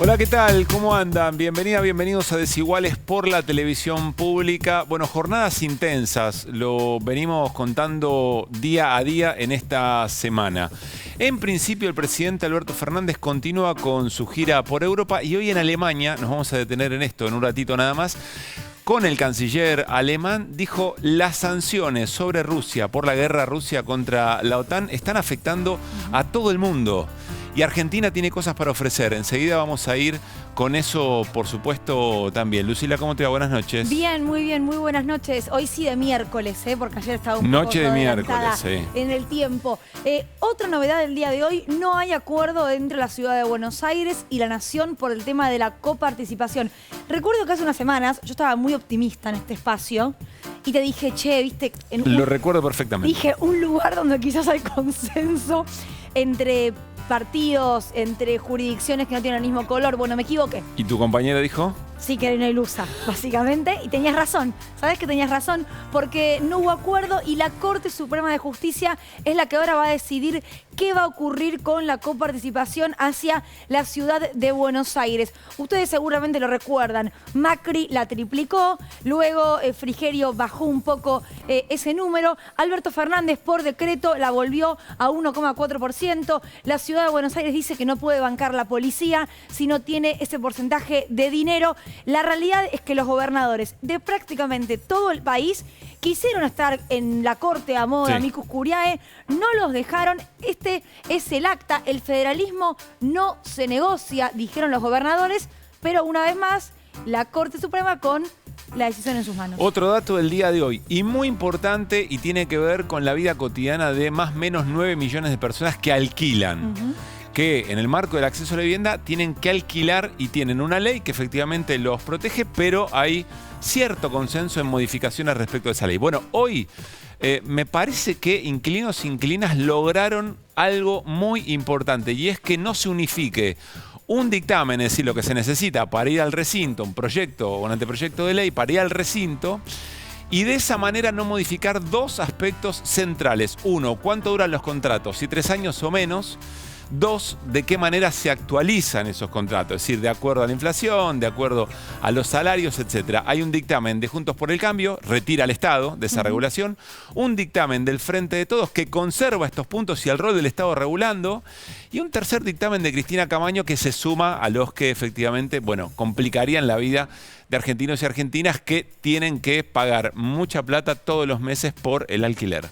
Hola, ¿qué tal? ¿Cómo andan? Bienvenidos a Desiguales por la televisión pública. Bueno, jornadas intensas, lo venimos contando día a día en esta semana. En principio, el presidente Alberto Fernández continúa con su gira por Europa y hoy en Alemania, nos vamos a detener en esto en un ratito nada más, con el canciller alemán, dijo: las sanciones sobre Rusia por la guerra Rusia contra la OTAN están afectando a todo el mundo. Y Argentina tiene cosas para ofrecer. Enseguida vamos a ir con eso, por supuesto, también. Lucila, ¿cómo te va? Buenas noches. Bien, muy buenas noches. Hoy sí de miércoles, porque ayer estaba un Noche poco de miércoles, sí. En el tiempo. Otra novedad del día de hoy: no hay acuerdo entre la ciudad de Buenos Aires y la Nación por el tema de la coparticipación. Recuerdo que hace unas semanas yo estaba muy optimista en este espacio y te dije, che, viste... Lo recuerdo perfectamente. Dije, un lugar donde quizás hay consenso entre partidos, entre jurisdicciones que no tienen el mismo color. Bueno, me equivoqué. ¿Y tu compañera dijo? Sí, que era una ilusa, básicamente. Y tenías razón. ¿Sabes que tenías razón? Porque no hubo acuerdo y la Corte Suprema de Justicia es la que ahora va a decidir qué va a ocurrir con la coparticipación hacia la ciudad de Buenos Aires. Ustedes seguramente lo recuerdan. Macri la triplicó, luego Frigerio bajó un poco ese número. Alberto Fernández, por decreto, la volvió a 1,4%. La ciudad de Buenos Aires dice que no puede bancar la policía si no tiene ese porcentaje de dinero. La realidad es que los gobernadores de prácticamente todo el país quisieron estar en la corte a modo de amicus curiae, no los dejaron. Este es el acta, el federalismo no se negocia, dijeron los gobernadores, pero una vez más, la Corte Suprema con la decisión en sus manos. Otro dato del día de hoy, y muy importante, y tiene que ver con la vida cotidiana de más o menos 9 millones de personas que alquilan. Que en el marco del acceso a la vivienda tienen que alquilar y tienen una ley que efectivamente los protege, pero hay cierto consenso en modificaciones respecto a esa ley. Bueno, hoy me parece que inquilinos e inquilinas lograron algo muy importante, y es que no se unifique un dictamen, es decir, lo que se necesita para ir al recinto, un proyecto o un anteproyecto de ley para ir al recinto, y de esa manera no modificar dos aspectos centrales. Uno, cuánto duran los contratos, si 3 años o menos. Dos, de qué manera se actualizan esos contratos, es decir, de acuerdo a la inflación, de acuerdo a los salarios, etc. Hay un dictamen de Juntos por el Cambio, retira al Estado de esa regulación, un dictamen del Frente de Todos que conserva estos puntos y el rol del Estado regulando, y un tercer dictamen de Cristina Camaño que se suma a los que efectivamente, bueno, complicarían la vida de argentinos y argentinas que tienen que pagar mucha plata todos los meses por el alquiler.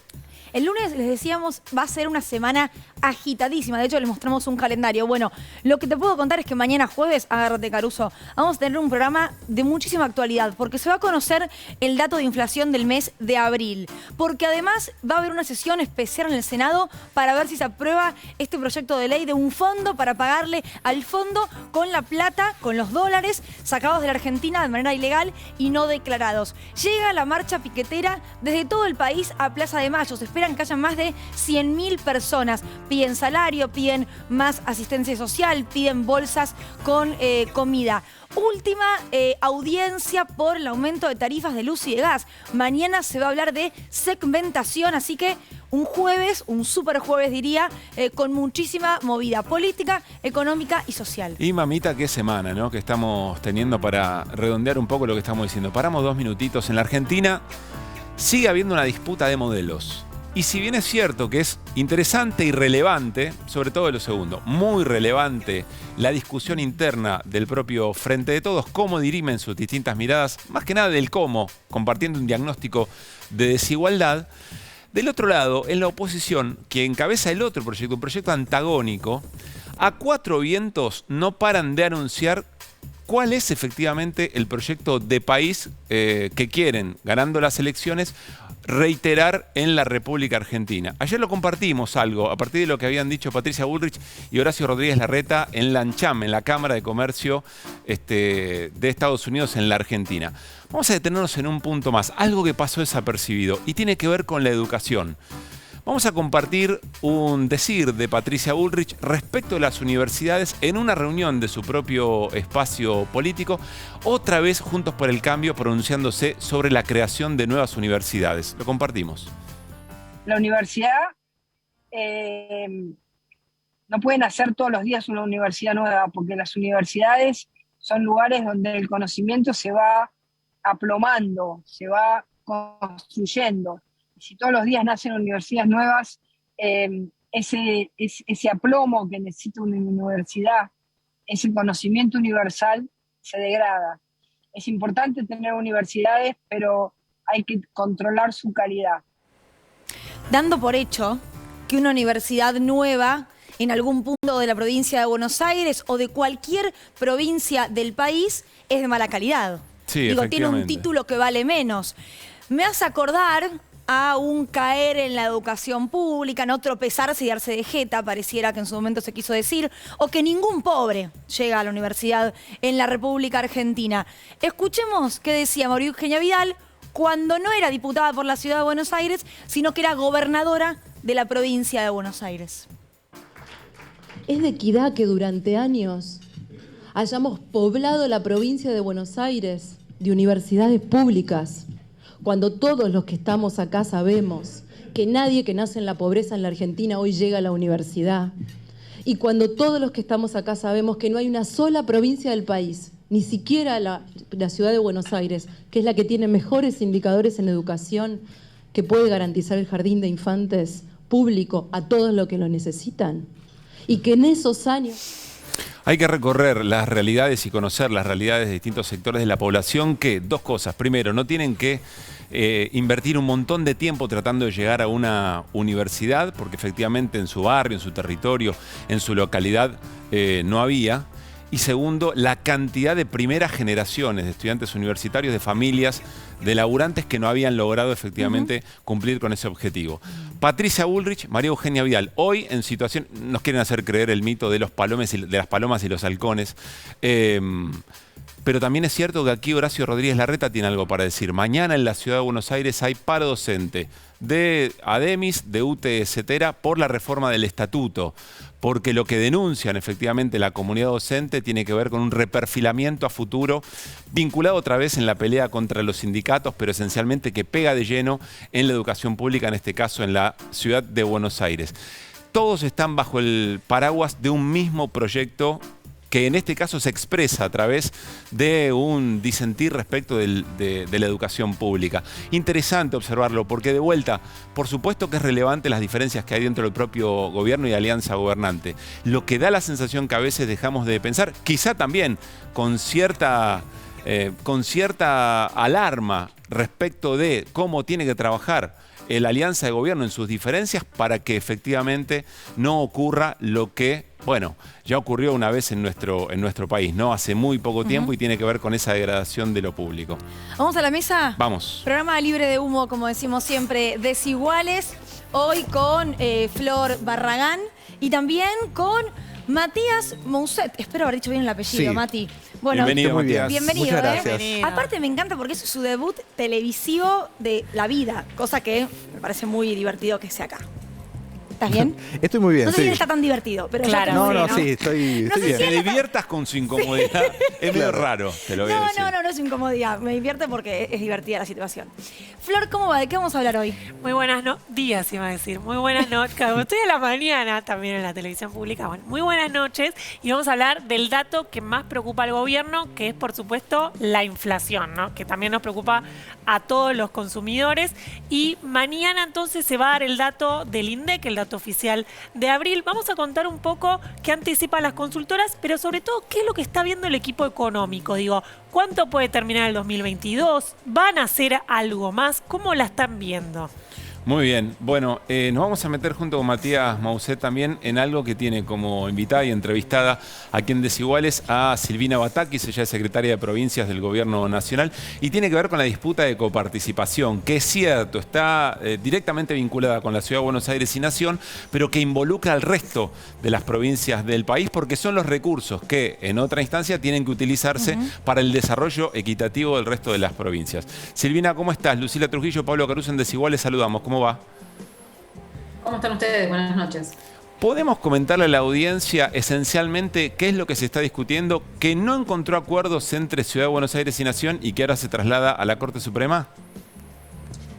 El lunes, les decíamos, va a ser una semana agitadísima. De hecho, les mostramos un calendario. Bueno, lo que te puedo contar es que mañana jueves, agárrate Caruso, vamos a tener un programa de muchísima actualidad, porque se va a conocer el dato de inflación del mes de abril. Porque además va a haber una sesión especial en el Senado para ver si se aprueba este proyecto de ley de un fondo para pagarle al fondo con la plata, con los dólares sacados de la Argentina de manera ilegal y no declarados. Llega la marcha piquetera desde todo el país a Plaza de Mayo. Se esperan que haya más de 100.000 personas. Piden salario, piden más asistencia social, piden bolsas con comida. Última audiencia por el aumento de tarifas de luz y de gas. Mañana se va a hablar de segmentación, así que un jueves, un super jueves diría, con muchísima movida política, económica y social. Y mamita, qué semana, ¿no?, que estamos teniendo para redondear un poco lo que estamos diciendo. Paramos 2 minutitos. En la Argentina sigue habiendo una disputa de modelos. Y si bien es cierto que es interesante y relevante, sobre todo lo segundo, muy relevante la discusión interna del propio Frente de Todos, cómo dirimen sus distintas miradas, más que nada del cómo, compartiendo un diagnóstico de desigualdad. Del otro lado, en la oposición, que encabeza el otro proyecto, un proyecto antagónico, a 4 vientos no paran de anunciar cuál es efectivamente el proyecto de país que quieren, ganando las elecciones, reiterar en la República Argentina. Ayer lo compartimos algo a partir de lo que habían dicho Patricia Bullrich y Horacio Rodríguez Larreta en la ANCHAM, en la Cámara de Comercio de Estados Unidos en la Argentina. Vamos a detenernos en un punto más, algo que pasó desapercibido y tiene que ver con la educación. Vamos a compartir un decir de Patricia Bullrich respecto de las universidades en una reunión de su propio espacio político, otra vez Juntos por el Cambio pronunciándose sobre la creación de nuevas universidades. Lo compartimos. La universidad no pueden hacer todos los días una universidad nueva, porque las universidades son lugares donde el conocimiento se va aplomando, se va construyendo. Y si todos los días nacen universidades nuevas, ese aplomo que necesita una universidad, ese conocimiento universal, se degrada. Es importante tener universidades, pero hay que controlar su calidad. Dando por hecho que una universidad nueva en algún punto de la provincia de Buenos Aires o de cualquier provincia del país es de mala calidad. Sí, Digo, tiene un efectivamente. título que vale menos. Me hace acordar a un caer en la educación pública, no tropezarse y darse de jeta, pareciera que en su momento se quiso decir, o que ningún pobre llega a la universidad en la República Argentina. Escuchemos qué decía María Eugenia Vidal cuando no era diputada por la Ciudad de Buenos Aires, sino que era gobernadora de la provincia de Buenos Aires. Es de equidad que durante años hayamos poblado la provincia de Buenos Aires de universidades públicas, cuando todos los que estamos acá sabemos que nadie que nace en la pobreza en la Argentina hoy llega a la universidad, y cuando todos los que estamos acá sabemos que no hay una sola provincia del país, ni siquiera la ciudad de Buenos Aires, que es la que tiene mejores indicadores en educación, que puede garantizar el jardín de infantes público a todos los que lo necesitan, y que en esos años... Hay que recorrer las realidades y conocer las realidades de distintos sectores de la población que, dos cosas. Primero, no tienen que invertir un montón de tiempo tratando de llegar a una universidad, porque efectivamente en su barrio, en su territorio, en su localidad no había. Y segundo, la cantidad de primeras generaciones de estudiantes universitarios, de familias, de laburantes que no habían logrado efectivamente cumplir con ese objetivo. Patricia Bullrich, María Eugenia Vidal, hoy en situación, nos quieren hacer creer el mito de los palomes de las palomas y los halcones, pero también es cierto que aquí Horacio Rodríguez Larreta tiene algo para decir. Mañana en la Ciudad de Buenos Aires hay paro docente de ADEMIS, de UTE, etcétera, por la reforma del estatuto. Porque lo que denuncian efectivamente la comunidad docente tiene que ver con un reperfilamiento a futuro, vinculado otra vez en la pelea contra los sindicatos, pero esencialmente que pega de lleno en la educación pública, en este caso en la ciudad de Buenos Aires. Todos están bajo el paraguas de un mismo proyecto que en este caso se expresa a través de un disentir respecto de la educación pública. Interesante observarlo, porque de vuelta, por supuesto que es relevante las diferencias que hay dentro del propio gobierno y alianza gobernante. Lo que da la sensación que a veces dejamos de pensar, quizá también con cierta alarma respecto de cómo tiene que trabajar la alianza de gobierno en sus diferencias para que efectivamente no ocurra lo que, bueno, ya ocurrió una vez en nuestro país, ¿no? Hace muy poco tiempo y tiene que ver con esa degradación de lo público. ¿Vamos a la mesa? Vamos. Programa libre de humo, como decimos siempre, Desiguales. Hoy con Flor Barragán y también con Matías Mousset. Espero haber dicho bien el apellido, Sí. Mati. Bueno, Bienvenido, Matías. bienvenido. Muchas gracias. Bienvenido. Aparte me encanta porque es su debut televisivo de la vida, cosa que me parece muy divertido que sea acá. ¿Estás bien? Estoy muy bien, No sé si sí. está tan divertido, pero ya Claro. que No, sé, sí, estoy No sé bien. si Te diviertas con su incomodidad. Es medio raro, te lo voy a decir. No es incomodidad. Me divierte porque es divertida la situación. Flor, ¿cómo va? ¿De qué vamos a hablar hoy? Muy buenas días, iba a decir. Muy buenas noches. Como estoy a la mañana también en la televisión pública. Bueno, muy buenas noches. Y vamos a hablar del dato que más preocupa al gobierno, que es, por supuesto, la inflación, ¿no? Que también nos preocupa a todos los consumidores. Y mañana entonces se va a dar el dato del INDEC, el dato oficial de abril. Vamos a contar un poco qué anticipan las consultoras, pero sobre todo qué es lo que está viendo el equipo económico. Digo, ¿cuánto puede terminar el 2022? ¿Van a hacer algo más? ¿Cómo la están viendo? Muy bien. Bueno, nos vamos a meter junto con Matías Mousset también en algo que tiene como invitada y entrevistada aquí en Desiguales a Silvina Batakis, ella es secretaria de Provincias del Gobierno Nacional, y tiene que ver con la disputa de coparticipación, que es cierto, está directamente vinculada con la Ciudad de Buenos Aires y Nación, pero que involucra al resto de las provincias del país, porque son los recursos que en otra instancia tienen que utilizarse para el desarrollo equitativo del resto de las provincias. Silvina, ¿cómo estás? Lucila Trujillo, Pablo Caruso en Desiguales, saludamos. ¿Cómo va? ¿Cómo están ustedes? Buenas noches. ¿Podemos comentarle a la audiencia esencialmente qué es lo que se está discutiendo, que no encontró acuerdos entre Ciudad de Buenos Aires y Nación y que ahora se traslada a la Corte Suprema?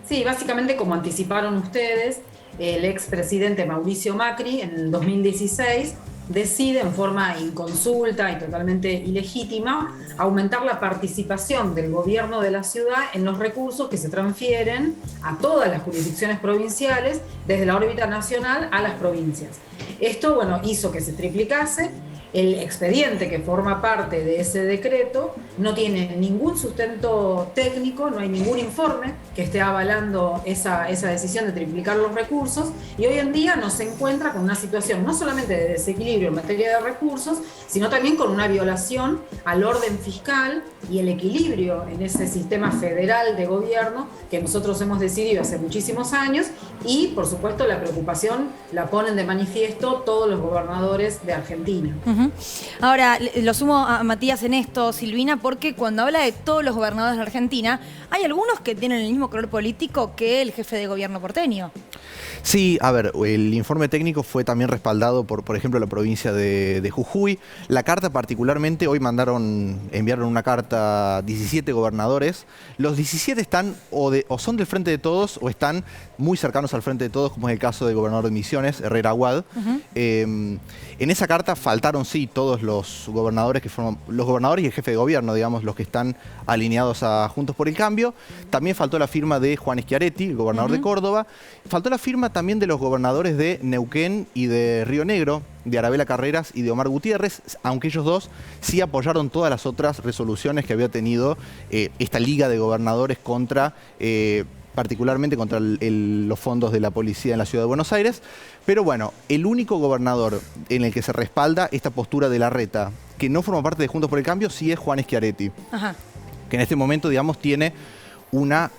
Sí, básicamente como anticiparon ustedes, el expresidente Mauricio Macri en el 2016 decide en forma inconsulta y totalmente ilegítima aumentar la participación del gobierno de la ciudad en los recursos que se transfieren a todas las jurisdicciones provinciales desde la órbita nacional a las provincias. Esto, bueno, hizo que se triplicase. El expediente que forma parte de ese decreto no tiene ningún sustento técnico, no hay ningún informe que esté avalando esa decisión de triplicar los recursos, y hoy en día nos encuentra con una situación no solamente de desequilibrio en materia de recursos, sino también con una violación al orden fiscal y el equilibrio en ese sistema federal de gobierno que nosotros hemos decidido hace muchísimos años, y por supuesto la preocupación la ponen de manifiesto todos los gobernadores de Argentina. Ahora, lo sumo a Matías en esto, Silvina, porque cuando habla de todos los gobernadores de Argentina, hay algunos que tienen el mismo color político que el jefe de gobierno porteño. Sí, a ver, el informe técnico fue también respaldado por ejemplo, la provincia de Jujuy. La carta particularmente, hoy enviaron una carta a 17 gobernadores. Los 17 están o son del Frente de Todos o están muy cercanos al Frente de Todos, como es el caso del gobernador de Misiones, Herrera Aguad. En esa carta faltaron, sí, todos los gobernadores los gobernadores y el jefe de gobierno, digamos, los que están alineados a Juntos por el Cambio. También faltó la firma de Juan Schiaretti, el gobernador de Córdoba. Faltó la firma también de los gobernadores de Neuquén y de Río Negro, de Arabella Carreras y de Omar Gutiérrez, aunque ellos dos sí apoyaron todas las otras resoluciones que había tenido esta liga de gobernadores contra, particularmente contra los fondos de la policía en la ciudad de Buenos Aires. Pero bueno, el único gobernador en el que se respalda esta postura de Larreta, que no forma parte de Juntos por el Cambio, sí es Juan Schiaretti, que en este momento, digamos, tiene una,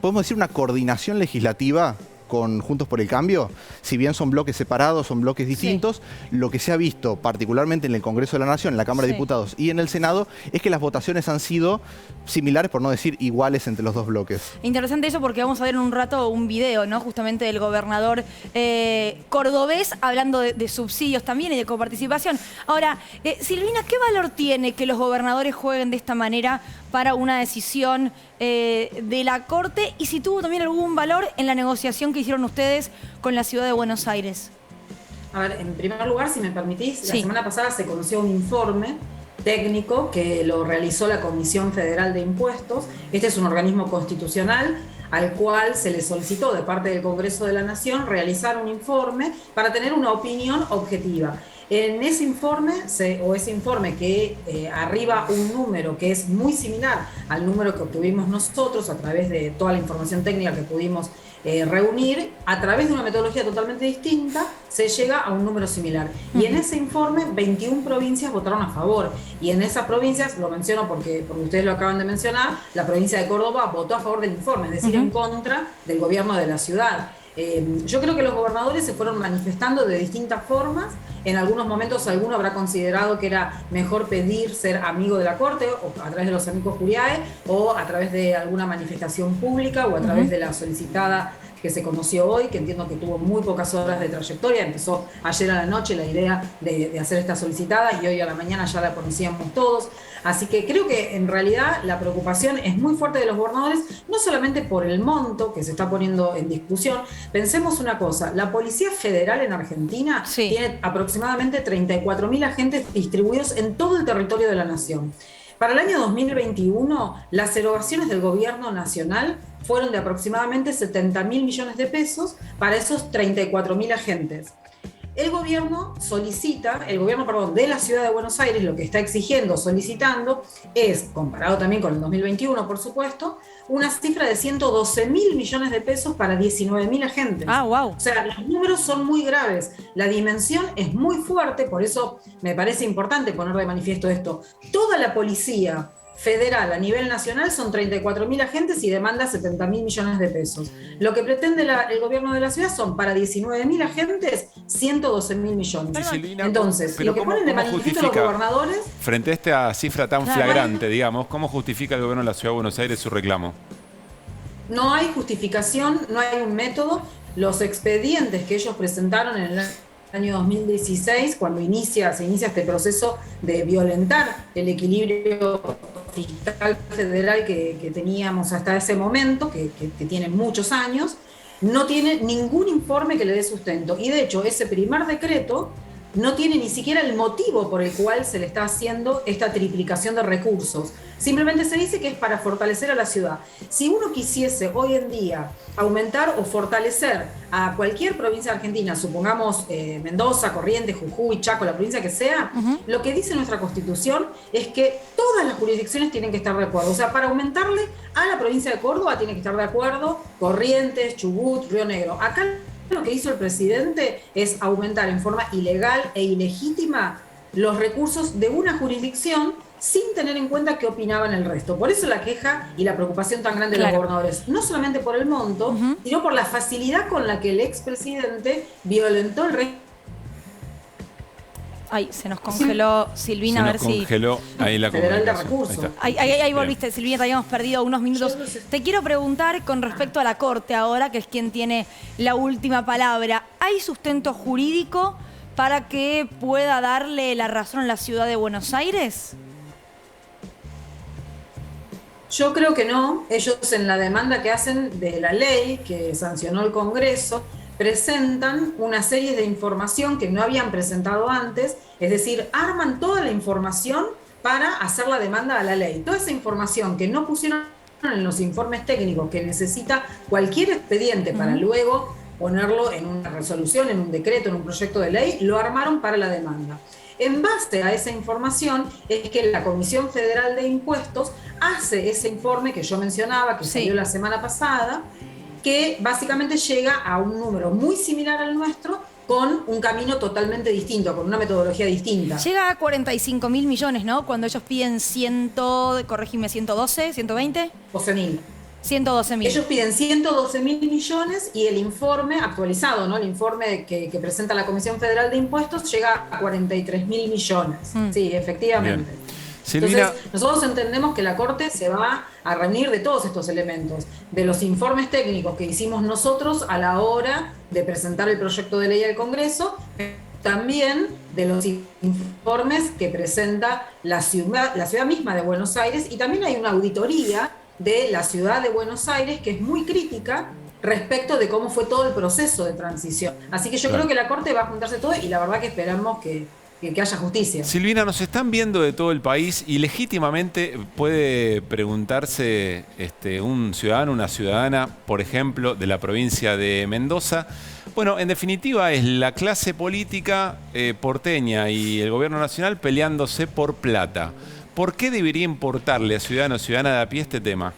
podemos decir, una coordinación legislativa con Juntos por el Cambio. Si bien son bloques separados, son bloques distintos, lo que se ha visto, particularmente en el Congreso de la Nación, en la Cámara de Diputados y en el Senado, es que las votaciones han sido similares, por no decir iguales, entre los dos bloques. Interesante eso, porque vamos a ver en un rato un video, ¿no? Justamente del gobernador cordobés hablando de subsidios también y de coparticipación. Ahora, Silvina, ¿qué valor tiene que los gobernadores jueguen de esta manera para una decisión de la Corte? Y si tuvo también algún valor en la negociación que hicieron ustedes con la ciudad de Buenos Aires. A ver, en primer lugar, si me permitís, la semana pasada se conoció un informe técnico que lo realizó la Comisión Federal de Impuestos. Este es un organismo constitucional al cual se le solicitó de parte del Congreso de la Nación realizar un informe para tener una opinión objetiva. En ese informe, ese informe que arriba un número que es muy similar al número que obtuvimos nosotros a través de toda la información técnica que pudimos reunir, a través de una metodología totalmente distinta, se llega a un número similar. Y en ese informe, 21 provincias votaron a favor. Y en esas provincias, lo menciono porque ustedes lo acaban de mencionar, la provincia de Córdoba votó a favor del informe, es decir, en contra del gobierno de la ciudad. Yo creo que los gobernadores se fueron manifestando de distintas formas. En algunos momentos alguno habrá considerado que era mejor pedir ser amigo de la Corte, o a través de los amigos Curiae, o a través de alguna manifestación pública, o a través de la solicitada que se conoció hoy, que entiendo que tuvo muy pocas horas de trayectoria. Empezó ayer a la noche la idea de hacer esta solicitada y hoy a la mañana ya la conocíamos todos. Así que creo que en realidad la preocupación es muy fuerte de los gobernadores, no solamente por el monto que se está poniendo en discusión. Pensemos una cosa, la Policía Federal en Argentina tiene aproximadamente 34.000 agentes distribuidos en todo el territorio de la nación. Para el año 2021, las erogaciones del gobierno nacional fueron de aproximadamente 70.000 millones de pesos para esos 34.000 agentes. El gobierno de la Ciudad de Buenos Aires lo que está exigiendo, solicitando, es, comparado también con el 2021, por supuesto, una cifra de 112.000 millones de pesos para 19.000 agentes. Ah, wow. O sea, los números son muy graves, la dimensión es muy fuerte, por eso me parece importante poner de manifiesto esto. Toda la policía federal a nivel nacional son 34.000 agentes y demanda 70.000 millones de pesos. Lo que pretende el gobierno de la ciudad son para 19.000 agentes 112.000 millones. Silvina, entonces, lo que ponen de manifiesto los gobernadores... Frente a esta cifra tan flagrante, digamos, ¿cómo justifica el gobierno de la Ciudad de Buenos Aires su reclamo? No hay justificación, no hay un método. Los expedientes que ellos presentaron en el año 2016, cuando se inicia este proceso de violentar el equilibrio fiscal federal que teníamos hasta ese momento, que tiene muchos años, no tiene ningún informe que le dé sustento. Y de hecho, ese primer decreto no tiene ni siquiera el motivo por el cual se le está haciendo esta triplicación de recursos. Simplemente se dice que es para fortalecer a la ciudad. Si uno quisiese hoy en día aumentar o fortalecer a cualquier provincia argentina, supongamos Mendoza, Corrientes, Jujuy, Chaco, la provincia que sea, lo que dice nuestra Constitución es que todas las jurisdicciones tienen que estar de acuerdo. O sea, para aumentarle a la provincia de Córdoba tiene que estar de acuerdo Corrientes, Chubut, Río Negro. Acá lo que hizo el presidente es aumentar en forma ilegal e ilegítima los recursos de una jurisdicción sin tener en cuenta qué opinaban el resto. Por eso la queja y la preocupación tan grande de los gobernadores, no solamente por el monto, sino por la facilidad con la que el expresidente violentó el régimen. Ay, se nos congeló Silvina, a ver si... Se nos congeló ahí la comunicación. Ahí volviste, Silvina, te habíamos perdido unos minutos. Te quiero preguntar con respecto a la Corte ahora, que es quien tiene la última palabra. ¿Hay sustento jurídico para que pueda darle la razón a la ciudad de Buenos Aires? Yo creo que no. Ellos en la demanda que hacen de la ley que sancionó el Congreso, presentan una serie de información que no habían presentado antes, es decir, arman toda la información para hacer la demanda a la ley. Toda esa información que no pusieron en los informes técnicos que necesita cualquier expediente para luego ponerlo en una resolución, en un decreto, en un proyecto de ley, lo armaron para la demanda. En base a esa información es que la Comisión Federal de Impuestos hace ese informe que yo mencionaba, que salió la semana pasada, que básicamente llega a un número muy similar al nuestro, con un camino totalmente distinto, con una metodología distinta. Llega a 45.000 millones, ¿no? Cuando ellos piden 112, 120. 12.000. 112.000. Ellos piden 112.000 millones y el informe actualizado, ¿no? El informe que presenta la Comisión Federal de Impuestos llega a 43.000 millones. Sí, efectivamente. Bien. Silvina. Entonces, nosotros entendemos que la Corte se va a reunir de todos estos elementos, de los informes técnicos que hicimos nosotros a la hora de presentar el proyecto de ley al Congreso, también de los informes que presenta la ciudad misma de Buenos Aires, y también hay una auditoría de la ciudad de Buenos Aires que es muy crítica respecto de cómo fue todo el proceso de transición. Así que yo creo que la Corte va a juntarse todo y la verdad que esperamos que haya justicia. Silvina, nos están viendo de todo el país y legítimamente puede preguntarse un ciudadano, una ciudadana, por ejemplo, de la provincia de Mendoza. Bueno, en definitiva es la clase política porteña y el gobierno nacional peleándose por plata. ¿Por qué debería importarle a ciudadano o ciudadana de a pie este tema?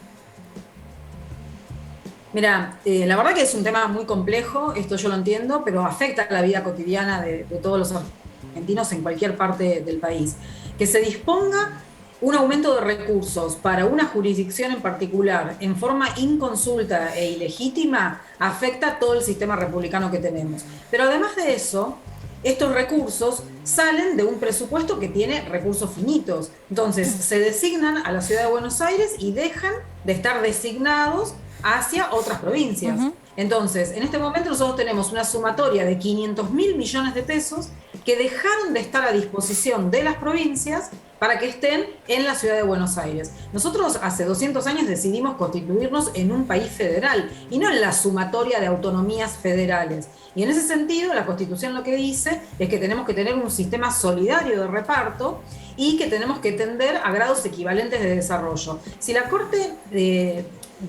Mira, la verdad que es un tema muy complejo, esto yo lo entiendo, pero afecta a la vida cotidiana de todos los argentinos en cualquier parte del país. Que se disponga un aumento de recursos para una jurisdicción en particular en forma inconsulta e ilegítima afecta a todo el sistema republicano que tenemos. Pero además de eso, estos recursos salen de un presupuesto que tiene recursos finitos. Entonces, se designan a la ciudad de Buenos Aires y dejan de estar designados hacia otras provincias. Entonces, en este momento nosotros tenemos una sumatoria de 500.000 millones de pesos que dejaron de estar a disposición de las provincias para que estén en la ciudad de Buenos Aires. Nosotros hace 200 años decidimos constituirnos en un país federal y no en la sumatoria de autonomías federales. Y en ese sentido, la Constitución lo que dice es que tenemos que tener un sistema solidario de reparto y que tenemos que tender a grados equivalentes de desarrollo. Si la Corte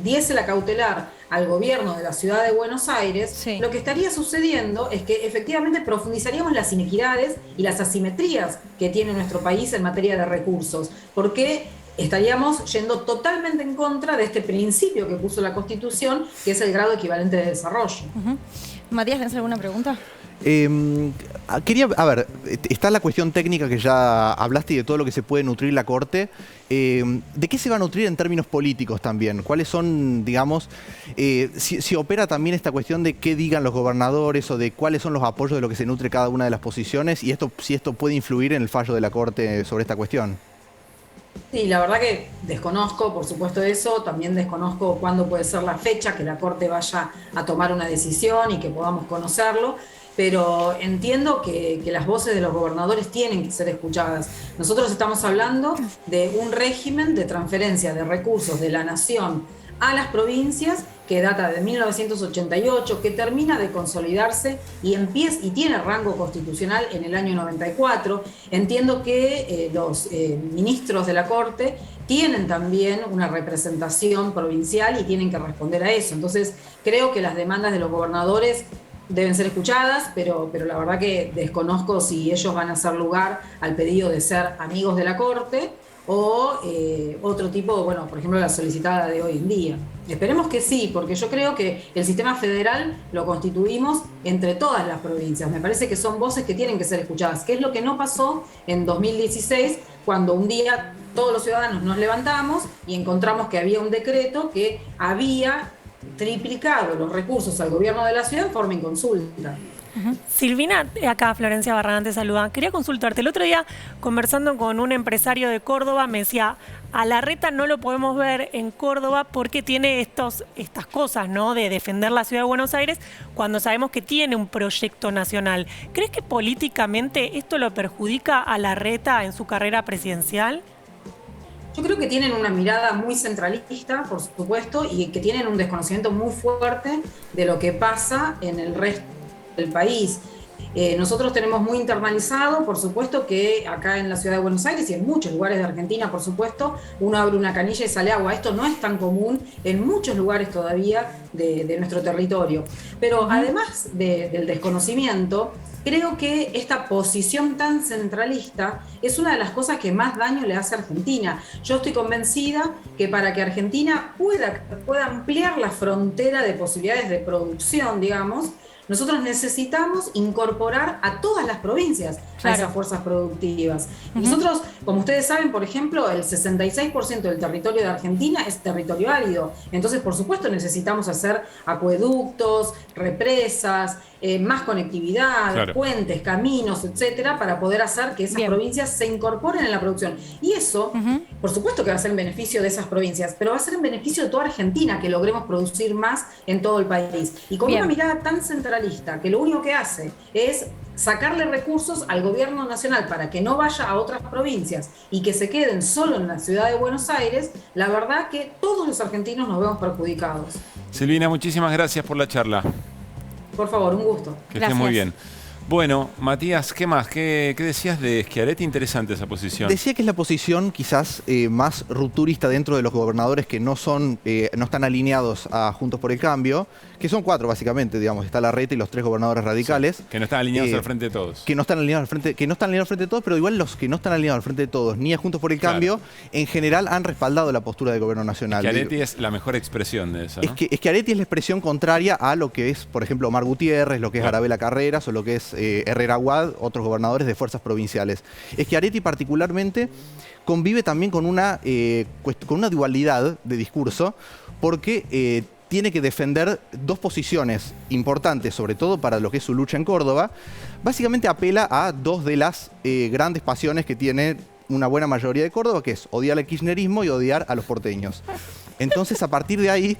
diese la cautelar al gobierno de la ciudad de Buenos Aires, lo que estaría sucediendo es que efectivamente profundizaríamos las inequidades y las asimetrías que tiene nuestro país en materia de recursos, porque estaríamos yendo totalmente en contra de este principio que puso la Constitución, que es el grado equivalente de desarrollo. Matías, ¿tienes alguna pregunta? A ver, está la cuestión técnica que ya hablaste y de todo lo que se puede nutrir la Corte. ¿De qué se va a nutrir en términos políticos también? ¿Cuáles son, digamos, si opera también esta cuestión de qué digan los gobernadores o de cuáles son los apoyos de lo que se nutre cada una de las posiciones y si esto puede influir en el fallo de la Corte sobre esta cuestión? Sí, la verdad que desconozco, por supuesto, eso. También desconozco cuándo puede ser la fecha que la Corte vaya a tomar una decisión y que podamos conocerlo. Pero entiendo que las voces de los gobernadores tienen que ser escuchadas. Nosotros estamos hablando de un régimen de transferencia de recursos de la nación a las provincias, que data de 1988, que termina de consolidarse y tiene rango constitucional en el año 94. Entiendo que los ministros de la Corte tienen también una representación provincial y tienen que responder a eso. Entonces, creo que las demandas de los gobernadores deben ser escuchadas, pero la verdad que desconozco si ellos van a hacer lugar al pedido de ser amigos de la Corte o otro tipo, bueno, por ejemplo, la solicitada de hoy en día. Esperemos que sí, porque yo creo que el sistema federal lo constituimos entre todas las provincias. Me parece que son voces que tienen que ser escuchadas, que es lo que no pasó en 2016, cuando un día todos los ciudadanos nos levantamos y encontramos que había un decreto que había triplicado los recursos al gobierno de la ciudad en forma inconsulta. Silvina, acá Florencia Barragán te saluda. Quería consultarte. El otro día, conversando con un empresario de Córdoba, me decía, a Larreta no lo podemos ver en Córdoba porque tiene estas cosas, ¿no?, de defender la ciudad de Buenos Aires, cuando sabemos que tiene un proyecto nacional. ¿Crees que políticamente esto lo perjudica a Larreta en su carrera presidencial? Yo creo que tienen una mirada muy centralista, por supuesto, y que tienen un desconocimiento muy fuerte de lo que pasa en el resto del país. Nosotros tenemos muy internalizado, por supuesto, que acá en la ciudad de Buenos Aires y en muchos lugares de Argentina, por supuesto, uno abre una canilla y sale agua. Esto no es tan común en muchos lugares todavía de nuestro territorio. Pero además del desconocimiento, creo que esta posición tan centralista es una de las cosas que más daño le hace a Argentina. Yo estoy convencida que para que Argentina pueda ampliar la frontera de posibilidades de producción, digamos, nosotros necesitamos incorporar a todas las provincias a esas fuerzas productivas. Nosotros, como ustedes saben, por ejemplo, el 66% del territorio de Argentina es territorio árido. Entonces, por supuesto, necesitamos hacer acueductos, represas, más conectividad, puentes, caminos, etcétera, para poder hacer que esas provincias se incorporen en la producción. Y eso, por supuesto que va a ser en beneficio de esas provincias, pero va a ser en beneficio de toda Argentina, que logremos producir más en todo el país. Y con una mirada tan centralista, que lo único que hace es sacarle recursos al gobierno nacional para que no vaya a otras provincias y que se queden solo en la ciudad de Buenos Aires, la verdad que todos los argentinos nos vemos perjudicados. Silvina, muchísimas gracias por la charla. Por favor, un gusto. Que estés muy bien. Bueno, Matías, ¿qué más? ¿Qué decías de Schiaretti? Interesante esa posición. Decía que es la posición quizás más rupturista dentro de los gobernadores que no están alineados a Juntos por el Cambio, que son 4 básicamente, digamos, está Larreta y los 3 gobernadores radicales. Sí, que no están alineados al frente de todos. Que no están alineados al frente de todos, pero igual los que no están alineados al frente de todos, ni a Juntos por el Cambio, en general han respaldado la postura del gobierno nacional. Schiaretti es la mejor expresión de eso, ¿no? Schiaretti es la expresión contraria a lo que es, por ejemplo, Omar Gutiérrez, lo que es Arabella Carreras o lo que es Herrera Aguad, otros gobernadores de fuerzas provinciales. Schiaretti particularmente convive también con una dualidad de discurso, porque tiene que defender 2 posiciones importantes, sobre todo para lo que es su lucha en Córdoba. Básicamente apela a 2 de las grandes pasiones que tiene una buena mayoría de Córdoba, que es odiar al kirchnerismo y odiar a los porteños. Entonces, a partir de ahí...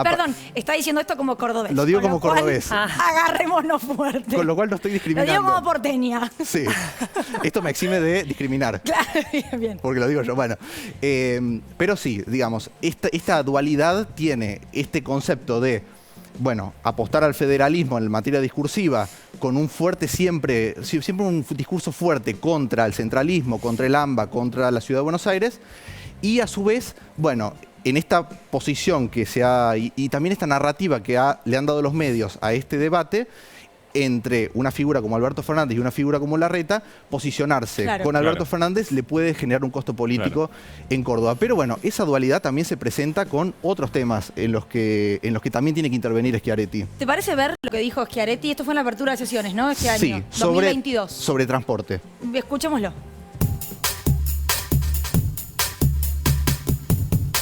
Perdón, está diciendo esto como cordobés. Lo digo como cordobés. Agarrémonos fuerte. Con lo cual no estoy discriminando. Lo digo como porteña. Sí. Esto me exime de discriminar. Claro, bien. Porque lo digo yo, bueno. Pero sí, digamos, esta dualidad tiene este concepto de, bueno, apostar al federalismo en materia discursiva con un fuerte siempre un discurso fuerte contra el centralismo, contra el AMBA, contra la Ciudad de Buenos Aires, y a su vez, bueno, en esta posición que se ha, y también esta narrativa que le han dado los medios a este debate, entre una figura como Alberto Fernández y una figura como Larreta, posicionarse con Alberto Fernández le puede generar un costo político en Córdoba. Pero bueno, esa dualidad también se presenta con otros temas en los que también tiene que intervenir Schiaretti. ¿Te parece ver lo que dijo Schiaretti? Esto fue en la apertura de sesiones, ¿no? Este año, 2022. Sobre transporte. Escuchémoslo.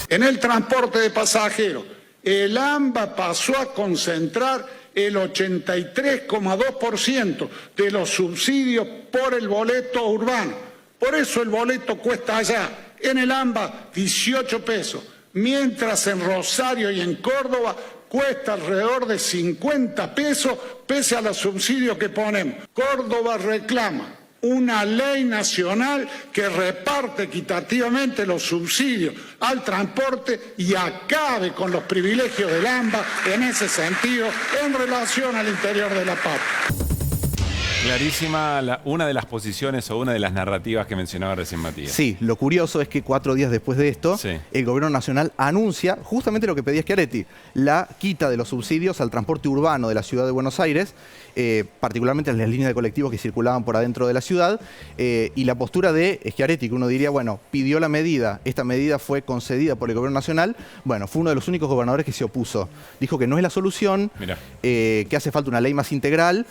En el transporte de pasajeros, el AMBA pasó a concentrar el 83,2% de los subsidios por el boleto urbano. Por eso el boleto cuesta allá, en el AMBA, 18 pesos, mientras en Rosario y en Córdoba cuesta alrededor de 50 pesos, pese a los subsidios que ponemos. Córdoba reclama una ley nacional que reparte equitativamente los subsidios al transporte y acabe con los privilegios del AMBA en ese sentido en relación al interior de la patria. Clarísima una de las posiciones o una de las narrativas que mencionaba recién Matías. Sí, lo curioso es que 4 días después de esto, el gobierno nacional anuncia justamente lo que pedía Schiaretti, la quita de los subsidios al transporte urbano de la ciudad de Buenos Aires, particularmente en las líneas de colectivos que circulaban por adentro de la ciudad, y la postura de Schiaretti, que uno diría, bueno, pidió la medida, esta medida fue concedida por el gobierno nacional, bueno, fue uno de los únicos gobernadores que se opuso. Dijo que no es la solución, que hace falta una ley más integral,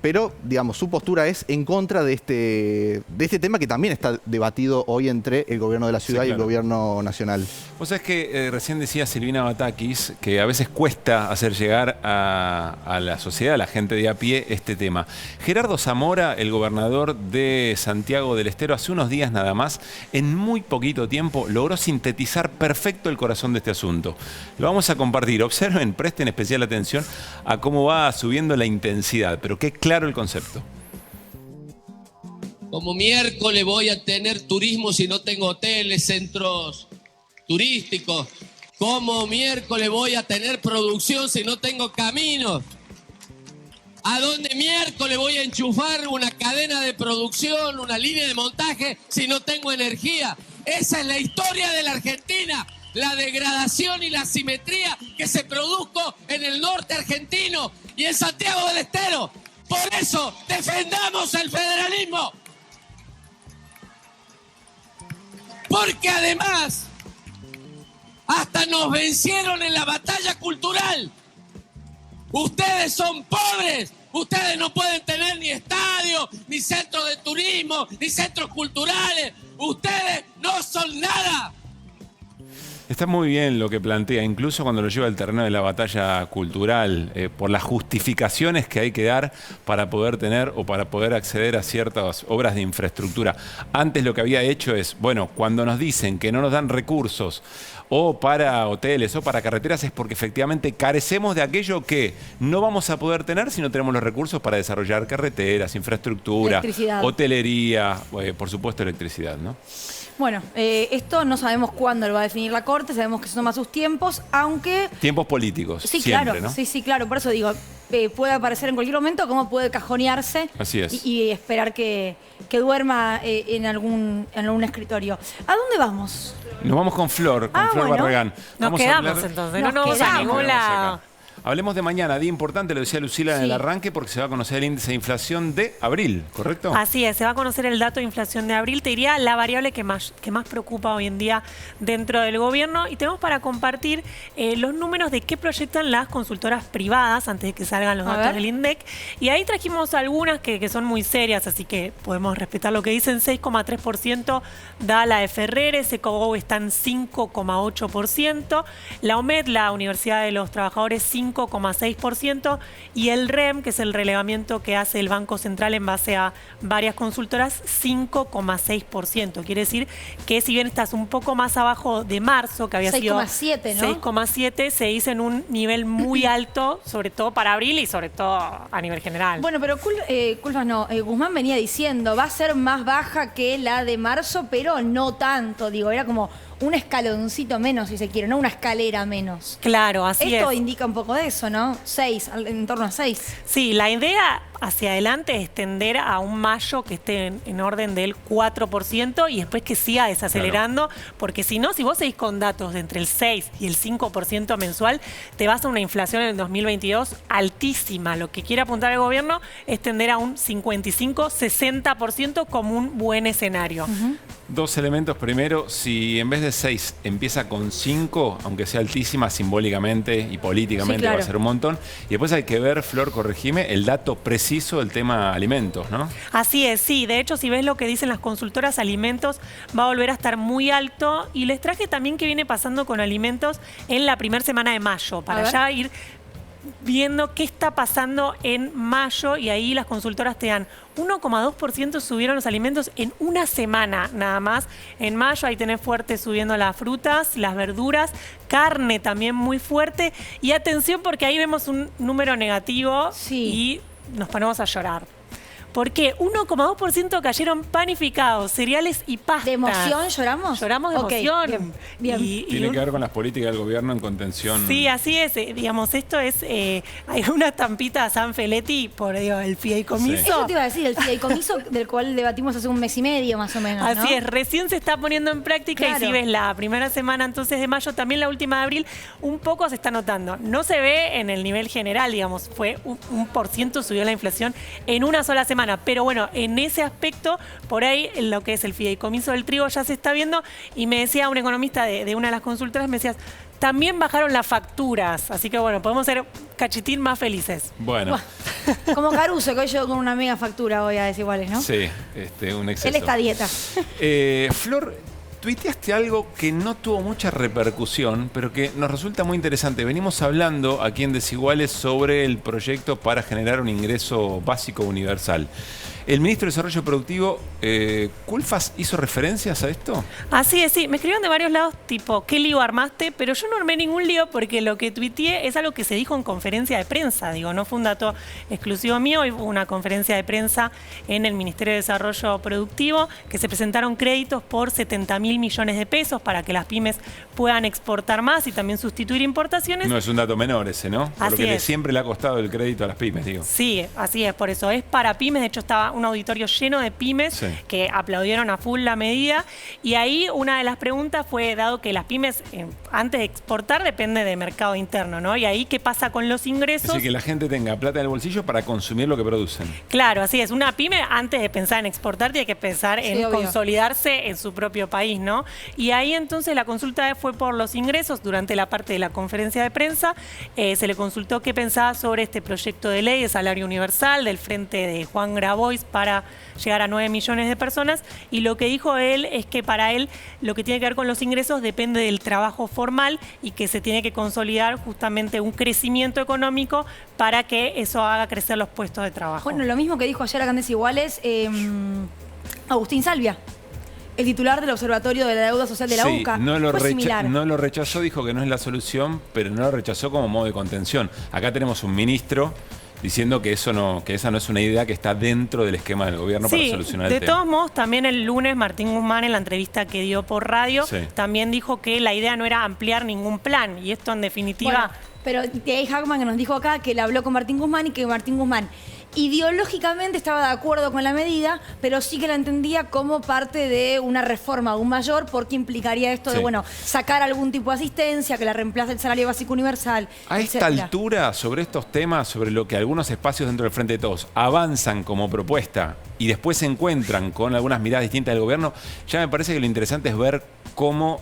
pero, digamos, su postura es en contra de este tema que también está debatido hoy entre el gobierno de la ciudad y el gobierno nacional. Vos sabés que recién decía Silvina Batakis que a veces cuesta hacer llegar a la sociedad, a la gente de a pie, este tema. Gerardo Zamora, el gobernador de Santiago del Estero, hace unos días nada más, en muy poquito tiempo, logró sintetizar perfecto el corazón de este asunto. Lo vamos a compartir. Observen, presten especial atención a cómo va subiendo la intensidad, pero qué claro el concepto. Como miércoles voy a tener turismo si no tengo hoteles, centros turísticos. Como miércoles voy a tener producción si no tengo caminos. ¿A dónde miércoles voy a enchufar una cadena de producción, una línea de montaje si no tengo energía? Esa es la historia de la Argentina. La degradación y la asimetría que se produjo en el norte argentino y en Santiago del Estero. Por eso defendamos el federalismo. Porque además hasta nos vencieron en la batalla cultural. Ustedes son pobres, ustedes no pueden tener ni estadios, ni centros de turismo, ni centros culturales. Ustedes no son nada. Está muy bien lo que plantea, incluso cuando lo lleva al terreno de la batalla cultural, por las justificaciones que hay que dar para poder tener o para poder acceder a ciertas obras de infraestructura. Antes lo que había hecho es, bueno, cuando nos dicen que no nos dan recursos o para hoteles o para carreteras es porque efectivamente carecemos de aquello que no vamos a poder tener si no tenemos los recursos para desarrollar carreteras, infraestructura, hotelería, por supuesto electricidad, ¿no? Bueno, esto no sabemos cuándo lo va a definir la Corte, sabemos que se toma sus tiempos, aunque... Tiempos políticos, sí, siempre, claro, ¿no? Sí, claro, por eso digo, puede aparecer en cualquier momento, como puede cajonearse. Así es. Y esperar que duerma en algún escritorio. ¿A dónde vamos? Nos vamos con Flor, Flor Barragán. Nos quedamos entonces, no nos vamos a ningún lado. Hablemos de mañana, día importante, lo decía Lucila en el arranque, porque se va a conocer el índice de inflación de abril, ¿correcto? Así es, se va a conocer el dato de inflación de abril, te diría la variable que más preocupa hoy en día dentro del gobierno. Y tenemos para compartir los números de qué proyectan las consultoras privadas antes de que salgan los datos del INDEC. Y ahí trajimos algunas que son muy serias, así que podemos respetar lo que dicen. 6,3% da la de Ferrer, Secogo está en 5,8%. La OMED, la Universidad de los Trabajadores, 5,6%, y el REM, que es el relevamiento que hace el Banco Central en base a varias consultoras, 5,6%. Quiere decir que si bien estás un poco más abajo de marzo, que había sido 6,7, ¿no? 6,7, se dice en un nivel muy alto, sobre todo para abril y sobre todo a nivel general. Bueno, pero Guzmán venía diciendo, va a ser más baja que la de marzo, pero no tanto, digo, era como un escaloncito menos, si se quiere, no una escalera menos. Claro, así es. Esto indica un poco de eso, ¿no? 6, en torno a 6. Sí, la idea hacia adelante es tender a un mayo que esté en orden del 4% y después que siga desacelerando, porque si no, si vos seguís con datos de entre el 6 y el 5% mensual, te vas a una inflación en el 2022 altísima. Lo que quiere apuntar el gobierno es tender a un 55-60% como un buen escenario. Dos elementos. Primero, si en vez de 6 empieza con 5, aunque sea altísima, simbólicamente y políticamente va a ser un montón. Y después hay que ver, Flor, corregime, el dato preciso del tema alimentos, ¿no? Así es, sí. De hecho, si ves lo que dicen las consultoras, alimentos va a volver a estar muy alto. Y les traje también qué viene pasando con alimentos en la primera semana de mayo, para ya ir viendo qué está pasando en mayo, y ahí las consultoras te dan 1,2% subieron los alimentos en una semana nada más. En mayo ahí tenés fuerte subiendo las frutas, las verduras, carne también muy fuerte. Y atención porque ahí vemos un número negativo y nos ponemos a llorar. Porque 1,2% cayeron panificados, cereales y pastas. ¿De emoción lloramos? Lloramos de emoción. Bien. Tiene que ver con las políticas del gobierno en contención. Sí, así es. Digamos, esto es... hay una estampita a San Feletti por el fideicomiso. Sí. Eso te iba a decir, el fideicomiso del cual debatimos hace un mes y medio más o menos, ¿no? Así es, recién se está poniendo en práctica. Claro. Y si ves la primera semana entonces de mayo, también la última de abril, un poco se está notando. No se ve en el nivel general, digamos, fue un por ciento subió la inflación en una sola semana. Pero bueno, en ese aspecto, por ahí lo que es el fideicomiso del trigo ya se está viendo. Y me decía un economista de una de las consultoras, me decía, también bajaron las facturas. Así que bueno, podemos ser cachitín más felices. Bueno. Como Caruso, que hoy llegó con una mega factura hoy a Desiguales, ¿no? Sí, un exceso. Él está a dieta. Flor, tuiteaste algo que no tuvo mucha repercusión, pero que nos resulta muy interesante. Venimos hablando aquí en Desiguales sobre el proyecto para generar un ingreso básico universal. El ministro de Desarrollo Productivo, Culfas, ¿hizo referencias a esto? Así es, sí. Me escribieron de varios lados, tipo, ¿qué lío armaste? Pero yo no armé ningún lío porque lo que tuiteé es algo que se dijo en conferencia de prensa. Digo, no fue un dato exclusivo mío. Hoy hubo una conferencia de prensa en el Ministerio de Desarrollo Productivo que se presentaron créditos por 70.000 millones de pesos para que las pymes puedan exportar más y también sustituir importaciones. No es un dato menor ese, ¿no? Por lo que siempre le ha costado el crédito a las pymes, digo. Sí, así es, por eso. Es para pymes. De hecho, estaba un auditorio lleno de pymes que aplaudieron a full la medida. Y ahí una de las preguntas fue, dado que las pymes antes de exportar depende de mercado interno, ¿no? Y ahí, ¿qué pasa con los ingresos? Así que la gente tenga plata en el bolsillo para consumir lo que producen. Claro, así es. Una pyme, antes de pensar en exportar, tiene que pensar en consolidarse en su propio país, ¿no? Y ahí entonces la consulta fue por los ingresos. Durante la parte de la conferencia de prensa se le consultó qué pensaba sobre este proyecto de ley de salario universal del frente de Juan Grabois para llegar a 9 millones de personas, y lo que dijo él es que para él lo que tiene que ver con los ingresos depende del trabajo formal y que se tiene que consolidar justamente un crecimiento económico para que eso haga crecer los puestos de trabajo. Bueno, lo mismo que dijo ayer acá en Desiguales Agustín Salvia, el titular del Observatorio de la Deuda Social de la UCA. No lo rechazó, dijo que no es la solución, pero no lo rechazó como modo de contención. Acá tenemos un ministro diciendo que esa no es una idea que está dentro del esquema del gobierno para solucionar el tema. De todos modos, también el lunes Martín Guzmán, en la entrevista que dio por radio, también dijo que la idea no era ampliar ningún plan, y esto en definitiva... Bueno, pero T.A. Hackman, que nos dijo acá que le habló con Martín Guzmán y que Martín Guzmán ideológicamente estaba de acuerdo con la medida, pero sí que la entendía como parte de una reforma aún mayor, porque implicaría esto de, bueno, sacar algún tipo de asistencia, que la reemplace el salario básico universal, a esta altura, sobre estos temas, sobre lo que algunos espacios dentro del Frente de Todos avanzan como propuesta y después se encuentran con algunas miradas distintas del gobierno, ya me parece que lo interesante es ver cómo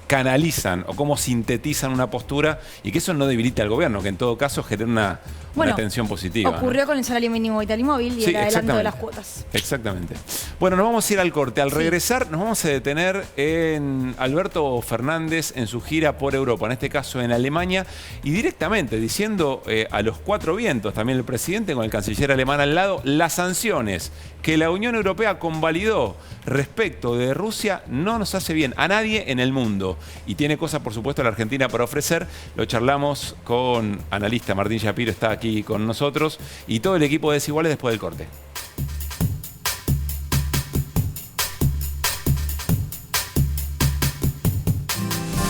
canalizan o cómo sintetizan una postura y que eso no debilite al gobierno, que en todo caso genera una tensión positiva. Ocurrió con el salario mínimo vital y móvil y el adelanto de las cuotas. Exactamente. Bueno, nos vamos a ir al corte. Al regresar nos vamos a detener en Alberto Fernández en su gira por Europa, en este caso en Alemania, y directamente diciendo a los cuatro vientos, también el presidente con el canciller alemán al lado, las sanciones que la Unión Europea convalidó respecto de Rusia no nos hace bien a nadie en el mundo. Y tiene cosas, por supuesto, la Argentina para ofrecer. Lo charlamos con analista Martín Shapiro, está aquí con nosotros, y todo el equipo de Desiguales después del corte.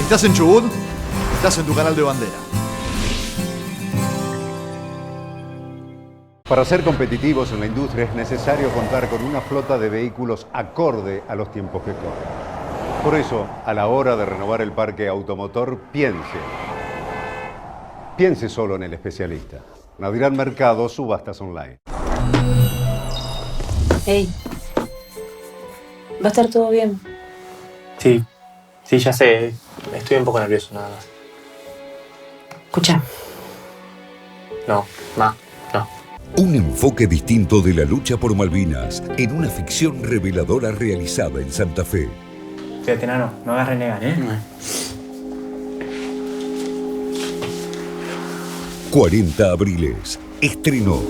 ¿Estás en Chubut? Estás en tu canal de bandera. Para ser competitivos en la industria es necesario contar con una flota de vehículos acorde a los tiempos que corren. Por eso, a la hora de renovar el parque automotor, piense solo en el especialista. Naviran Mercado, subastas online. Hey, ¿va a estar todo bien? Sí, ya sé. Estoy un poco nervioso, nada más. Escucha. No. Un enfoque distinto de la lucha por Malvinas en una ficción reveladora realizada en Santa Fe. Fíjate, no hagas renegar, ¿eh? 40 abriles. Estreno.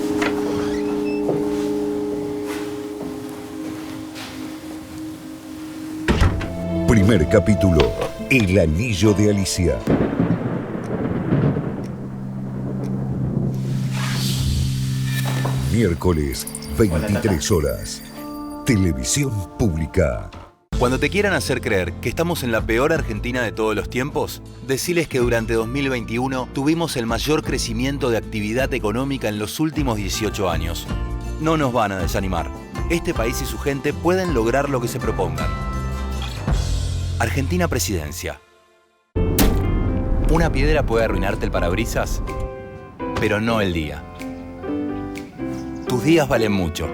Primer capítulo. El anillo de Alicia. miércoles, 23 horas. Televisión Pública. Cuando te quieran hacer creer que estamos en la peor Argentina de todos los tiempos, deciles que durante 2021 tuvimos el mayor crecimiento de actividad económica en los últimos 18 años. No nos van a desanimar. Este país y su gente pueden lograr lo que se propongan. Argentina Presidencia. Una piedra puede arruinarte el parabrisas, pero no el día. Tus días valen mucho.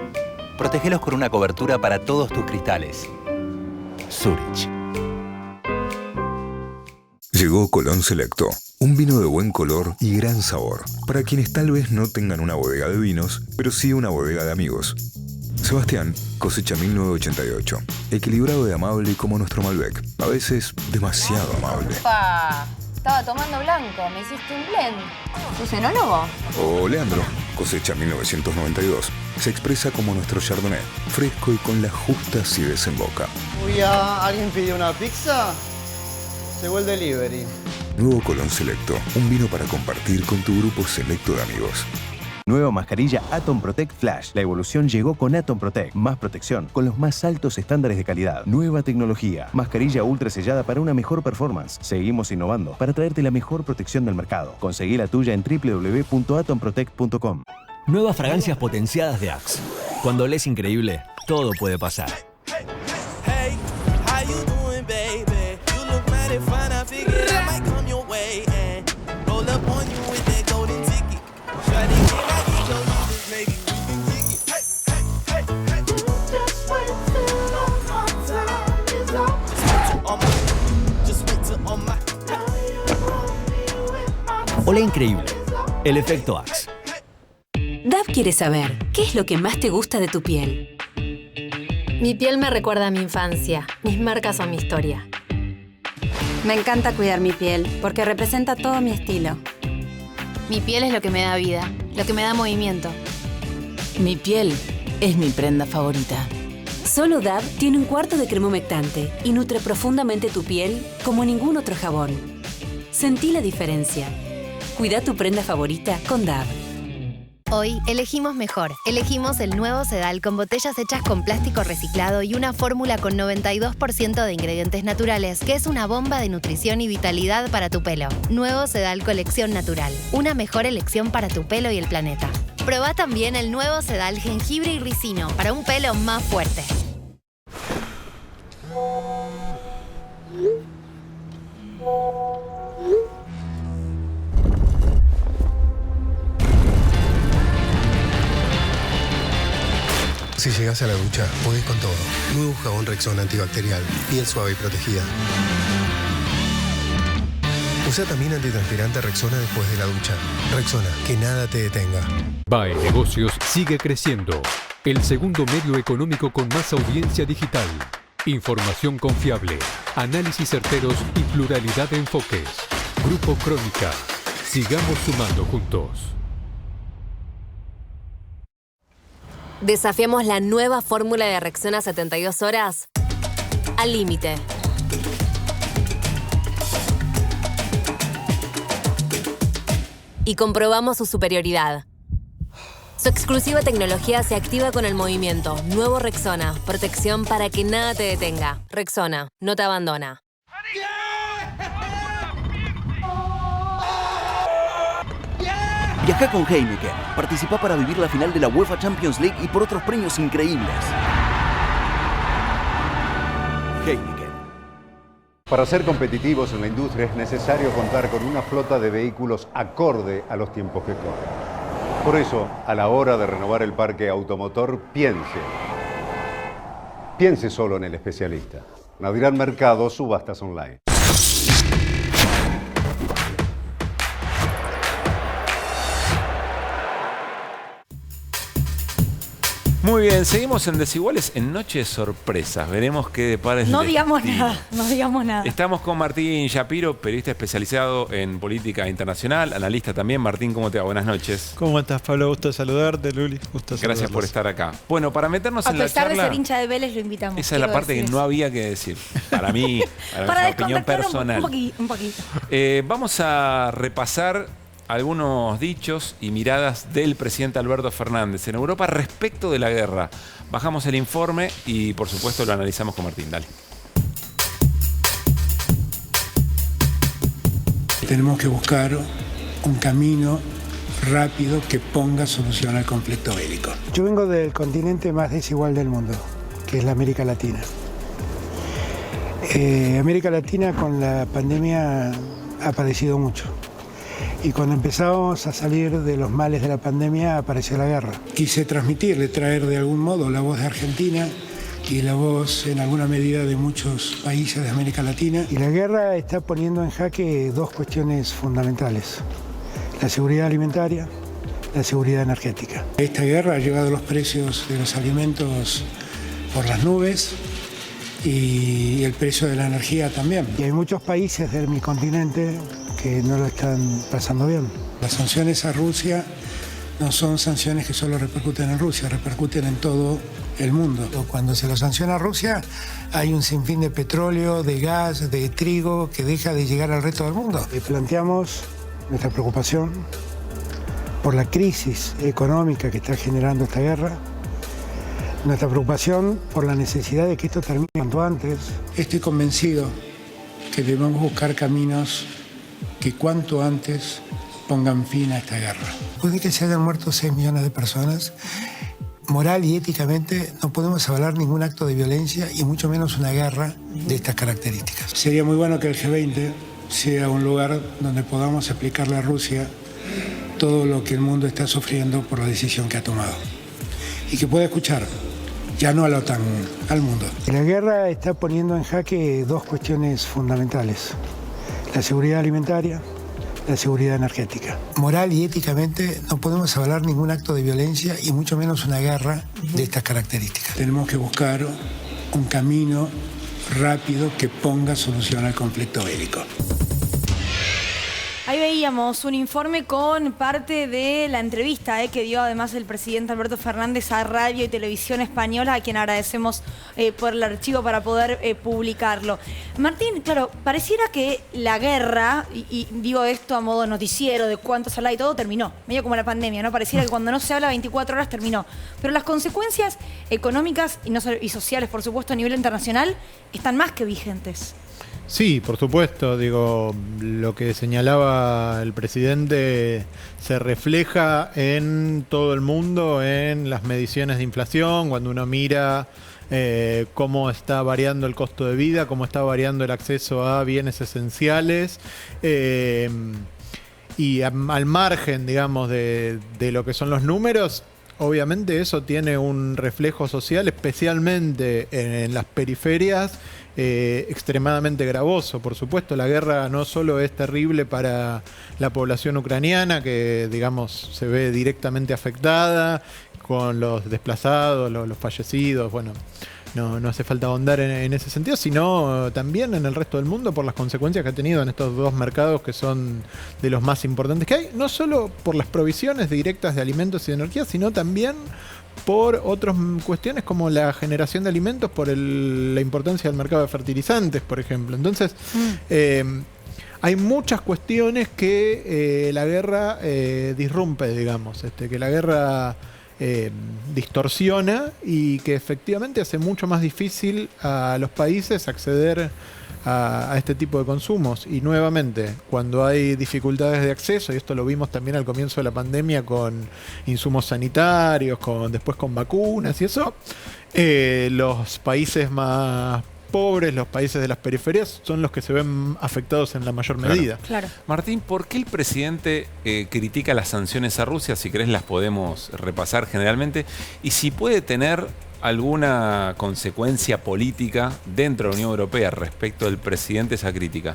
Protégelos con una cobertura para todos tus cristales. Zurich. Llegó Colón Selecto, un vino de buen color y gran sabor, para quienes tal vez no tengan una bodega de vinos, pero sí una bodega de amigos. Sebastián cosecha 1988, equilibrado y amable como nuestro Malbec, a veces demasiado amable. Opa, estaba tomando blanco, me hiciste un blend. ¿Sos enólogo? O Leandro cosecha 1992, se expresa como nuestro Chardonnay, fresco y con la justa acidez en boca. ¿Alguien pidió una pizza? Llegó el delivery. Nuevo Colón Selecto, un vino para compartir con tu grupo selecto de amigos. Nueva mascarilla Atom Protect Flash. La evolución llegó con Atom Protect. Más protección, con los más altos estándares de calidad. Nueva tecnología. Mascarilla ultra sellada para una mejor performance. Seguimos innovando para traerte la mejor protección del mercado. Conseguí la tuya en www.atomprotect.com. Nuevas fragancias potenciadas de Axe. Cuando lees increíble, todo puede pasar. Hola increíble. El efecto Axe. Dove quiere saber, ¿qué es lo que más te gusta de tu piel? Mi piel me recuerda a mi infancia. Mis marcas son mi historia. Me encanta cuidar mi piel porque representa todo mi estilo. Mi piel es lo que me da vida, lo que me da movimiento. Mi piel es mi prenda favorita. Solo Dove tiene un cuarto de crema humectante y nutre profundamente tu piel como ningún otro jabón. Sentí la diferencia. Cuida tu prenda favorita con Dove. Hoy elegimos mejor. Elegimos el nuevo Sedal con botellas hechas con plástico reciclado y una fórmula con 92% de ingredientes naturales, que es una bomba de nutrición y vitalidad para tu pelo. Nuevo Sedal Colección Natural. Una mejor elección para tu pelo y el planeta. Probá también el nuevo Sedal Jengibre y Ricino para un pelo más fuerte. Si llegas a la ducha, podés con todo. Nuevo jabón Rexona antibacterial. Piel suave y protegida. Usa también antitranspirante Rexona después de la ducha. Rexona, que nada te detenga. BAE Negocios sigue creciendo. El segundo medio económico con más audiencia digital. Información confiable, análisis certeros y pluralidad de enfoques. Grupo Crónica. Sigamos sumando juntos. Desafiamos la nueva fórmula de Rexona 72 horas al límite. Y comprobamos su superioridad. Su exclusiva tecnología se activa con el movimiento. Nuevo Rexona. Protección para que nada te detenga. Rexona. No te abandona. Viaja con Heineken. Participa para vivir la final de la UEFA Champions League y por otros premios increíbles. Heineken. Para ser competitivos en la industria es necesario contar con una flota de vehículos acorde a los tiempos que corren. Por eso, a la hora de renovar el parque automotor, piense solo en el especialista. Nadirán Mercado, subastas online. Muy bien, seguimos en Desiguales en Noches Sorpresas. Veremos qué depara el No digamos destino. nada, no digamos nada. Estamos con Martín Shapiro, periodista especializado en política internacional, analista también. Martín, ¿cómo te va? Buenas noches. ¿Cómo estás, Pablo? Gusto saludarte, Luli. Gusto Gracias por estar acá. Bueno, para meternos A en la pesar de charla... ser hincha de Vélez, lo invitamos. Esa es la parte que no había que decir. Para mí, para Para mi opinión desconectar personal. un poquito. Vamos a repasar algunos dichos y miradas del presidente Alberto Fernández en Europa respecto de la guerra. Bajamos el informe y, por supuesto, lo analizamos con Martín. Dale. Tenemos que buscar un camino rápido que ponga solución al conflicto bélico. Yo vengo del continente más desigual del mundo, que es la América Latina. América Latina con la pandemia ha padecido mucho. Y cuando empezamos a salir de los males de la pandemia apareció la guerra. Quise transmitirle, traer de algún modo la voz de Argentina y la voz en alguna medida de muchos países de América Latina. Y la guerra está poniendo en jaque dos cuestiones fundamentales: la seguridad alimentaria, la seguridad energética. Esta guerra ha llevado los precios de los alimentos por las nubes y el precio de la energía también. Y hay muchos países de mi continente que no lo están pasando bien. Las sanciones a Rusia no son sanciones que solo repercuten en Rusia, repercuten en todo el mundo. Cuando se lo sanciona a Rusia, hay un sinfín de petróleo, de gas, de trigo que deja de llegar al resto del mundo. Planteamos nuestra preocupación por la crisis económica que está generando esta guerra, nuestra preocupación por la necesidad de que esto termine cuanto antes. Estoy convencido que debemos buscar caminos que cuanto antes pongan fin a esta guerra. Después de que se hayan muerto 6 millones de personas, moral y éticamente no podemos avalar ningún acto de violencia y mucho menos una guerra de estas características. Sería muy bueno que el G20 sea un lugar donde podamos explicarle a Rusia todo lo que el mundo está sufriendo por la decisión que ha tomado. Y que pueda escuchar, ya no a la OTAN, al mundo. La guerra está poniendo en jaque dos cuestiones fundamentales: la seguridad alimentaria, la seguridad energética. Moral y éticamente no podemos avalar ningún acto de violencia y mucho menos una guerra de estas características. Tenemos que buscar un camino rápido que ponga solución al conflicto bélico. Ahí veíamos un informe con parte de la entrevista que dio además el presidente Alberto Fernández a Radio y Televisión Española, a quien agradecemos por el archivo para poder publicarlo. Martín, claro, pareciera que la guerra, y digo esto a modo noticiero, de cuánto se habla y todo, terminó. Medio como la pandemia, ¿no? Pareciera que cuando no se habla 24 horas terminó. Pero las consecuencias económicas y sociales, por supuesto, a nivel internacional, están más que vigentes. Sí, por supuesto, digo, lo que señalaba el presidente se refleja en todo el mundo, en las mediciones de inflación, cuando uno mira cómo está variando el costo de vida, cómo está variando el acceso a bienes esenciales, y al margen, digamos, de lo que son los números. Obviamente eso tiene un reflejo social, especialmente en las periferias, extremadamente gravoso. Por supuesto, la guerra no solo es terrible para la población ucraniana, que digamos se ve directamente afectada con los desplazados, los fallecidos, bueno, no hace falta ahondar en ese sentido, sino también en el resto del mundo por las consecuencias que ha tenido en estos dos mercados que son de los más importantes que hay, no solo por las provisiones directas de alimentos y de energía, sino también por otras cuestiones como la generación de alimentos, por la importancia del mercado de fertilizantes, por ejemplo. Entonces, hay muchas cuestiones que la guerra disrumpe, digamos, que la guerra distorsiona y que efectivamente hace mucho más difícil a los países acceder a este tipo de consumos. Y nuevamente, cuando hay dificultades de acceso, y esto lo vimos también al comienzo de la pandemia con insumos sanitarios, después con vacunas y eso, los países más pobres, los países de las periferias, son los que se ven afectados en la mayor medida. Claro. Martín, ¿por qué el presidente critica las sanciones a Rusia? Si querés las podemos repasar generalmente. Y si puede tener alguna consecuencia política dentro de la Unión Europea respecto del presidente esa crítica.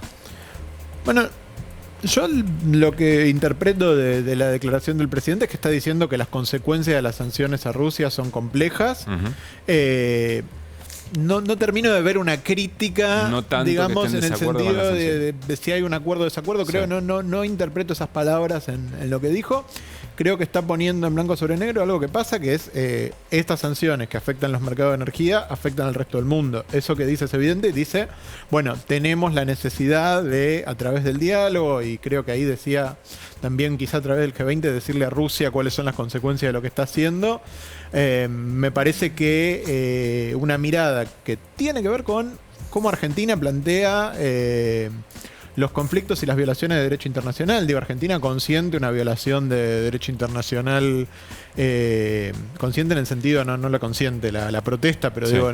Bueno, yo lo que interpreto de la declaración del presidente es que está diciendo que las consecuencias de las sanciones a Rusia son complejas. No termino de ver una crítica, no tanto, digamos, en el sentido de si hay un acuerdo o desacuerdo. Creo que no interpreto esas palabras en lo que dijo. creo que está poniendo en blanco sobre negro algo que pasa, que es estas sanciones que afectan los mercados de energía, afectan al resto del mundo. Eso que dice es evidente, dice, bueno, tenemos la necesidad de, a través del diálogo, y creo que ahí decía también quizá a través del G20, decirle a Rusia cuáles son las consecuencias de lo que está haciendo. Me parece que una mirada que tiene que ver con cómo Argentina plantea los conflictos y las violaciones de derecho internacional. Digo, Argentina consciente una violación de derecho internacional, consciente en el sentido, no la consciente, la protesta, pero sí. Digo,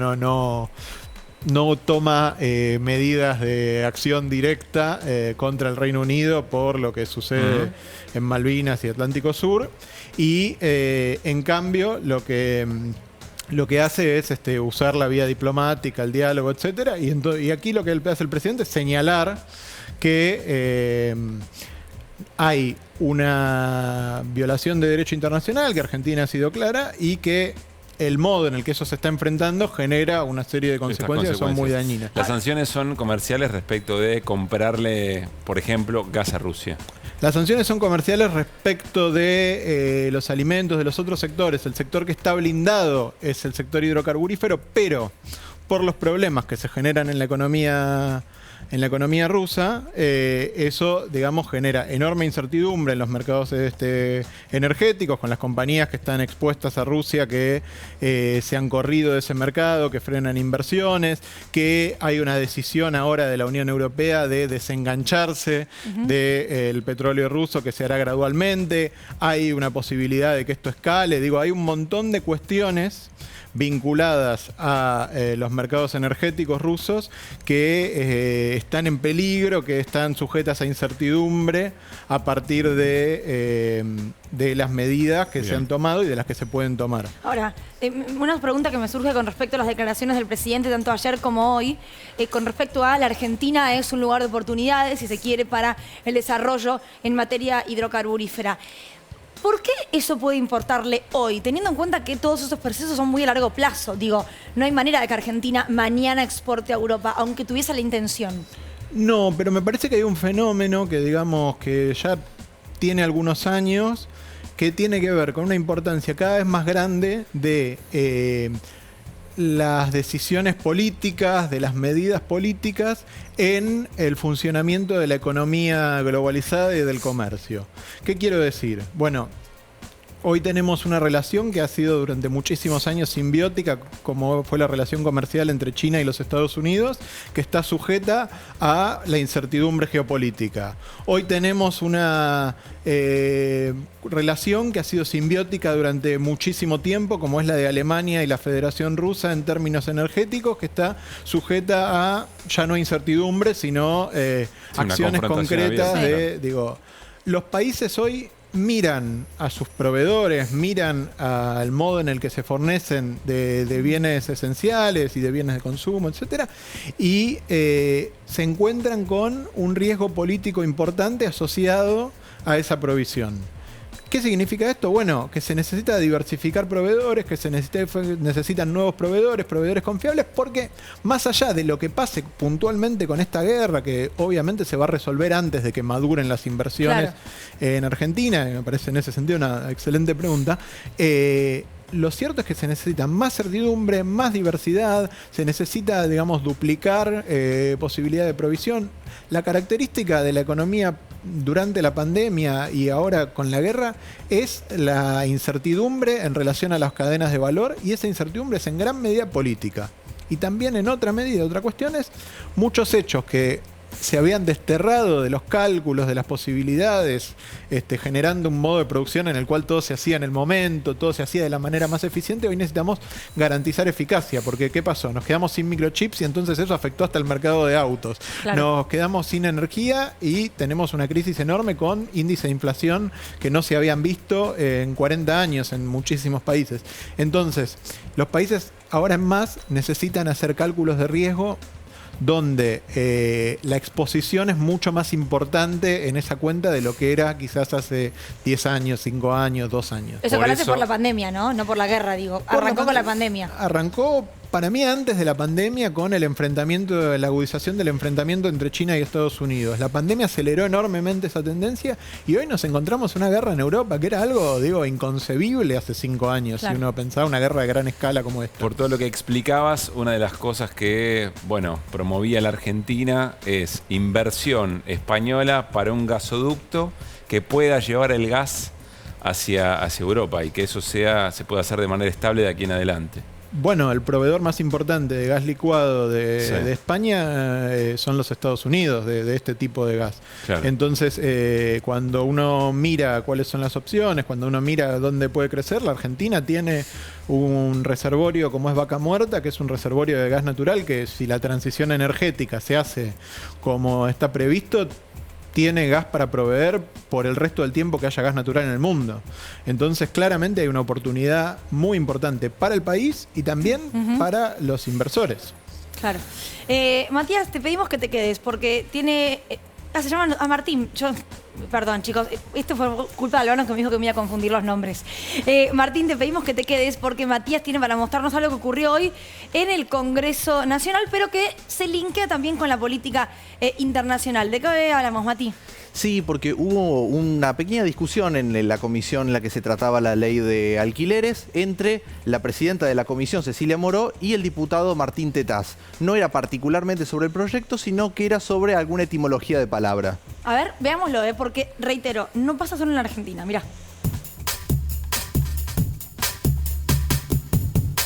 no toma medidas de acción directa contra el Reino Unido por lo que sucede en Malvinas y Atlántico Sur. Y en cambio lo que hace es usar la vía diplomática, el diálogo, etcétera. Y aquí lo que hace el presidente es señalar que hay una violación de derecho internacional, que Argentina ha sido clara, y que el modo en el que eso se está enfrentando genera una serie de consecuencias que son muy dañinas. Las sanciones son comerciales respecto de comprarle, por ejemplo, gas a Rusia. Las sanciones son comerciales respecto de los alimentos, de los otros sectores. El sector que está blindado es el sector hidrocarburífero, pero por los problemas que se generan en la economía rusa, eso, digamos, genera enorme incertidumbre en los mercados energéticos, con las compañías que están expuestas a Rusia, que se han corrido de ese mercado, que frenan inversiones, que hay una decisión ahora de la Unión Europea de desengancharse del petróleo ruso, que se hará gradualmente. Hay una posibilidad de que esto escale. Digo, hay un montón de cuestiones vinculadas a los mercados energéticos rusos que están en peligro, que están sujetas a incertidumbre a partir de las medidas que se han tomado y de las que se pueden tomar. Ahora, una pregunta que me surge con respecto a las declaraciones del presidente, tanto ayer como hoy, con respecto a la Argentina es un lugar de oportunidades, si se quiere, para el desarrollo en materia hidrocarburífera. ¿Por qué eso puede importarle hoy, teniendo en cuenta que todos esos procesos son muy a largo plazo? Digo, no hay manera de que Argentina mañana exporte a Europa, aunque tuviese la intención. No, pero me parece que hay un fenómeno que, digamos, que ya tiene algunos años, que tiene que ver con una importancia cada vez más grande de las decisiones políticas, de las medidas políticas en el funcionamiento de la economía globalizada y del comercio. ¿Qué quiero decir? Bueno, hoy tenemos una relación que ha sido durante muchísimos años simbiótica, como fue la relación comercial entre China y los Estados Unidos, que está sujeta a la incertidumbre geopolítica. Hoy tenemos una relación que ha sido simbiótica durante muchísimo tiempo, como es la de Alemania y la Federación Rusa en términos energéticos, que está sujeta a ya no incertidumbre, sino acciones concretas de, digo, los países hoy miran a sus proveedores, miran al modo en el que se fornecen de bienes esenciales y de bienes de consumo, etcétera, y se encuentran con un riesgo político importante asociado a esa provisión. ¿Qué significa esto? Bueno, que se necesita diversificar proveedores, que se necesitan nuevos proveedores confiables, porque más allá de lo que pase puntualmente con esta guerra, que obviamente se va a resolver antes de que maduren las inversiones en Argentina, y me parece en ese sentido una excelente pregunta, lo cierto es que se necesita más certidumbre, más diversidad, se necesita, digamos, duplicar posibilidad de provisión. La característica de la economía durante la pandemia y ahora con la guerra es la incertidumbre en relación a las cadenas de valor, y esa incertidumbre es en gran medida política. Y también en otra medida, otra cuestión es muchos hechos que se habían desterrado de los cálculos, de las posibilidades, generando un modo de producción en el cual todo se hacía en el momento, todo se hacía de la manera más eficiente. Hoy necesitamos garantizar eficacia, porque ¿qué pasó? Nos quedamos sin microchips y entonces eso afectó hasta el mercado de autos. Claro. Nos quedamos sin energía y tenemos una crisis enorme con índice de inflación que no se habían visto en 40 años en muchísimos países. Entonces, los países ahora en más necesitan hacer cálculos de riesgo donde la exposición es mucho más importante en esa cuenta de lo que era quizás hace 10 años, 5 años, 2 años. Eso parece por la pandemia, ¿no? No por la guerra, digo. Arrancó con la pandemia. Arrancó para mí antes de la pandemia con el enfrentamiento, la agudización del enfrentamiento entre China y Estados Unidos. La pandemia aceleró enormemente esa tendencia y hoy nos encontramos una guerra en Europa que era algo, digo, inconcebible hace 5 años, claro, si uno pensaba una guerra de gran escala como esta. Por todo lo que explicabas, una de las cosas que, bueno, promovía la Argentina es inversión española para un gasoducto que pueda llevar el gas hacia Europa y que eso se pueda hacer de manera estable de aquí en adelante. Bueno, el proveedor más importante de gas licuado de España son los Estados Unidos, de este tipo de gas. Claro. Entonces, cuando uno mira cuáles son las opciones, cuando uno mira dónde puede crecer, la Argentina tiene un reservorio como es Vaca Muerta, que es un reservorio de gas natural, que si la transición energética se hace como está previsto, tiene gas para proveer por el resto del tiempo que haya gas natural en el mundo. Entonces, claramente hay una oportunidad muy importante para el país y también para los inversores. Claro. Matías, te pedimos que te quedes porque tiene... se llama a Martín. Perdón, chicos, esto fue culpa de Albano que me dijo que me iba a confundir los nombres. Martín, te pedimos que te quedes porque Matías tiene para mostrarnos algo que ocurrió hoy en el Congreso Nacional, pero que se linkea también con la política internacional. ¿De qué hablamos, Mati? Sí, porque hubo una pequeña discusión en la comisión en la que se trataba la ley de alquileres entre la presidenta de la comisión, Cecilia Moró, y el diputado Martín Tetaz. No era particularmente sobre el proyecto, sino que era sobre alguna etimología de palabra. A ver, veámoslo, porque, reitero, no pasa solo en la Argentina, mirá.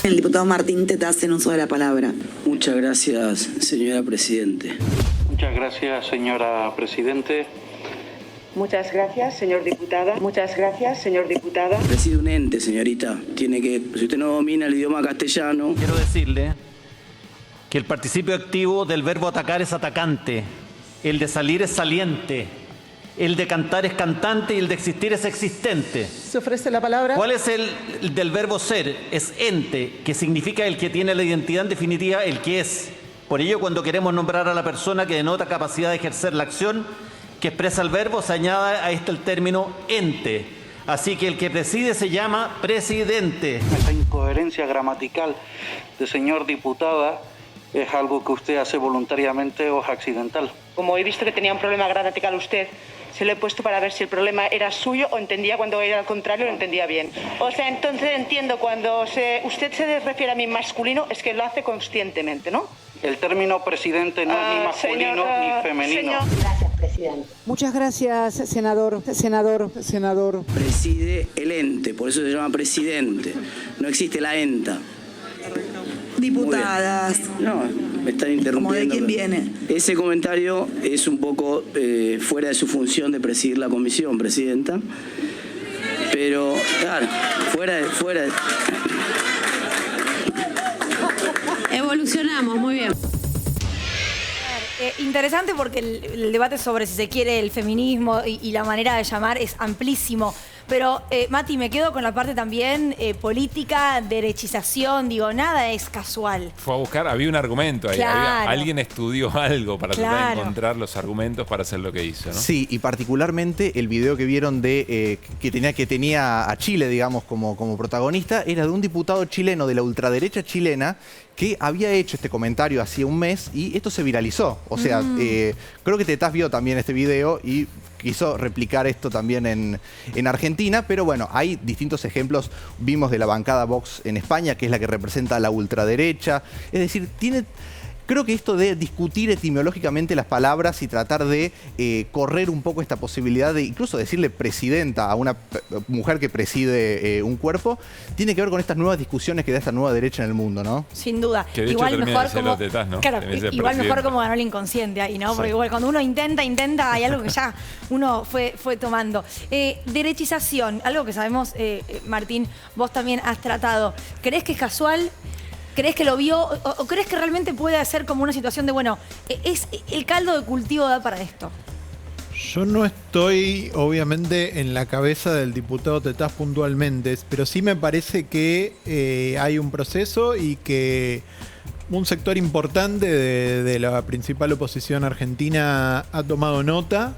El diputado Martín Tetaz en uso de la palabra. Muchas gracias, señora Presidente. Muchas gracias, señora Presidente. Muchas gracias, señor diputada. Muchas gracias, señor diputada. Preside un ente, señorita. Tiene que, si usted no domina el idioma castellano... Quiero decirle que el participio activo del verbo atacar es atacante, el de salir es saliente, el de cantar es cantante y el de existir es existente. ¿Se ofrece la palabra? ¿Cuál es el del verbo ser? Es ente, que significa el que tiene la identidad en definitiva, el que es. Por ello, cuando queremos nombrar a la persona que denota capacidad de ejercer la acción que expresa el verbo, se añade a este el término ente. Así que el que preside se llama presidente. Esta incoherencia gramatical de señor diputada es algo que usted hace voluntariamente o es accidental. Como he visto que tenía un problema gramatical usted, se lo he puesto para ver si el problema era suyo o entendía cuando era al contrario, lo entendía bien. O sea, entonces entiendo cuando usted se refiere a mi masculino, es que lo hace conscientemente, ¿no? El término presidente no es ni masculino ni femenino. Gracias, presidente. Muchas gracias, senador. Preside el ente, por eso se llama presidente. No existe la enta. Diputadas. No, me están interrumpiendo. ¿Cómo de quién viene? Ese comentario es un poco fuera de su función de presidir la comisión, presidenta. Pero, claro, fuera de... Evolucionamos, muy bien. Interesante porque el debate sobre si se quiere el feminismo y la manera de llamar es amplísimo. Pero, Mati, me quedo con la parte también política, derechización, digo, nada es casual. Fue a buscar, había un argumento ahí, Claro. alguien estudió algo para tratar de Claro. encontrar los argumentos para hacer lo que hizo, ¿no? Sí, y particularmente el video que vieron de que tenía a Chile, digamos, como protagonista, era de un diputado chileno de la ultraderecha chilena que había hecho este comentario hacía un mes y esto se viralizó. O sea, creo que Tetaz vio también este video y quiso replicar esto también en Argentina, pero bueno, hay distintos ejemplos. Vimos de la bancada Vox en España, que es la que representa a la ultraderecha. Es decir, creo que esto de discutir etimológicamente las palabras y tratar de correr un poco esta posibilidad de incluso decirle presidenta a una mujer que preside un cuerpo, tiene que ver con estas nuevas discusiones que da esta nueva derecha en el mundo, ¿no? Sin duda. Que de igual hecho mejor como como Tetaz, ¿no? Claro, igual mejor presidente. como ganó el inconsciente ahí, ¿no? Porque Sí. igual cuando uno intenta, hay algo que ya uno fue tomando. Derechización, algo que sabemos, Martín, vos también has tratado. ¿Crees que es casual? ¿Crees que lo vio? ¿O crees que realmente puede ser como una situación de, bueno, es el caldo de cultivo da para esto? Yo no estoy, obviamente, en la cabeza del diputado Tetaz puntualmente, pero sí me parece que hay un proceso y que un sector importante de la principal oposición argentina ha tomado nota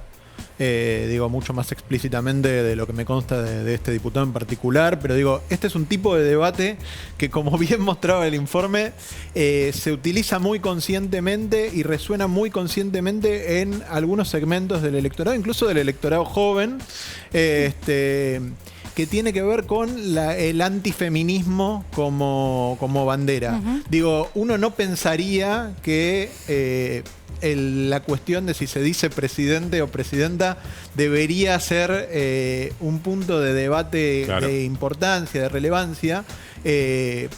digo, mucho más explícitamente de lo que me consta de este diputado en particular, pero digo, este es un tipo de debate que, como bien mostraba el informe, se utiliza muy conscientemente y resuena muy conscientemente en algunos segmentos del electorado, incluso del electorado joven, que tiene que ver con el antifeminismo como bandera. Digo, uno no pensaría que la cuestión de si se dice presidente o presidenta debería ser un punto de debate de importancia, de relevancia,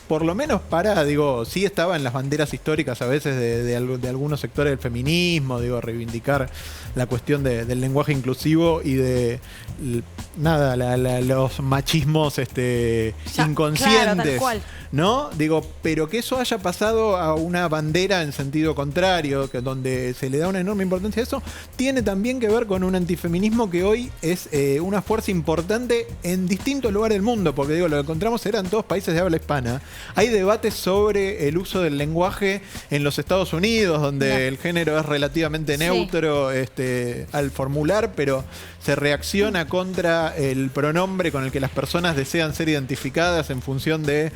por lo menos para, digo, sí estaba en las banderas históricas a veces de algunos sectores del feminismo, digo, reivindicar la cuestión del lenguaje inclusivo y de los machismos inconscientes. Claro, tal cual. ¿No? Digo, pero que eso haya pasado a una bandera en sentido contrario, que donde se le da una enorme importancia a eso, tiene también que ver con un antifeminismo que hoy es una fuerza importante en distintos lugares del mundo, porque digo, lo que encontramos eran todos países de habla hispana. Hay debates sobre el uso del lenguaje en los Estados Unidos, donde el género es relativamente neutro al formular, pero se reacciona contra el pronombre con el que las personas desean ser identificadas en función de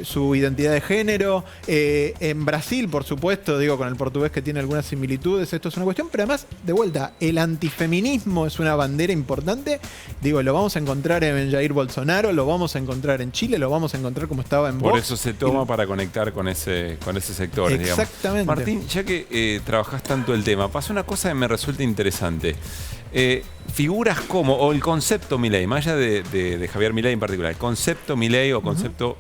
su identidad de género. En Brasil, por supuesto, digo, con el portugués que tiene algunas similitudes, esto es una cuestión, pero además, de vuelta, el antifeminismo es una bandera importante. Digo, lo vamos a encontrar en Jair Bolsonaro, lo vamos a encontrar en Chile, lo vamos a encontrar como estaba en Vox. Por eso se toma para conectar con ese sector. Exactamente. Digamos. Martín, ya que trabajás tanto el tema, pasa una cosa que me resulta interesante. Figuras como, o el concepto Milei, más allá de Javier Milei en particular, el concepto Milei o concepto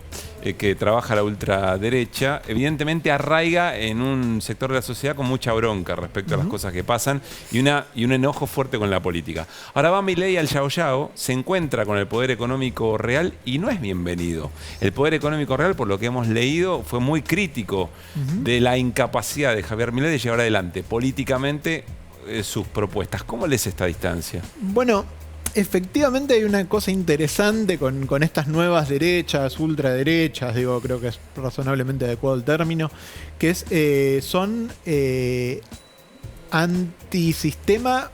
que trabaja la ultraderecha, evidentemente arraiga en un sector de la sociedad con mucha bronca respecto a las cosas que pasan y un enojo fuerte con la política. Ahora va Milei al Yao Yao, se encuentra con el poder económico real y no es bienvenido. El poder económico real, por lo que hemos leído, fue muy crítico de la incapacidad de Javier Milei de llevar adelante políticamente sus propuestas. ¿Cómo lees esta distancia? Bueno, efectivamente hay una cosa interesante con estas nuevas derechas, ultraderechas, digo, creo que es razonablemente adecuado el término, que son antisistema,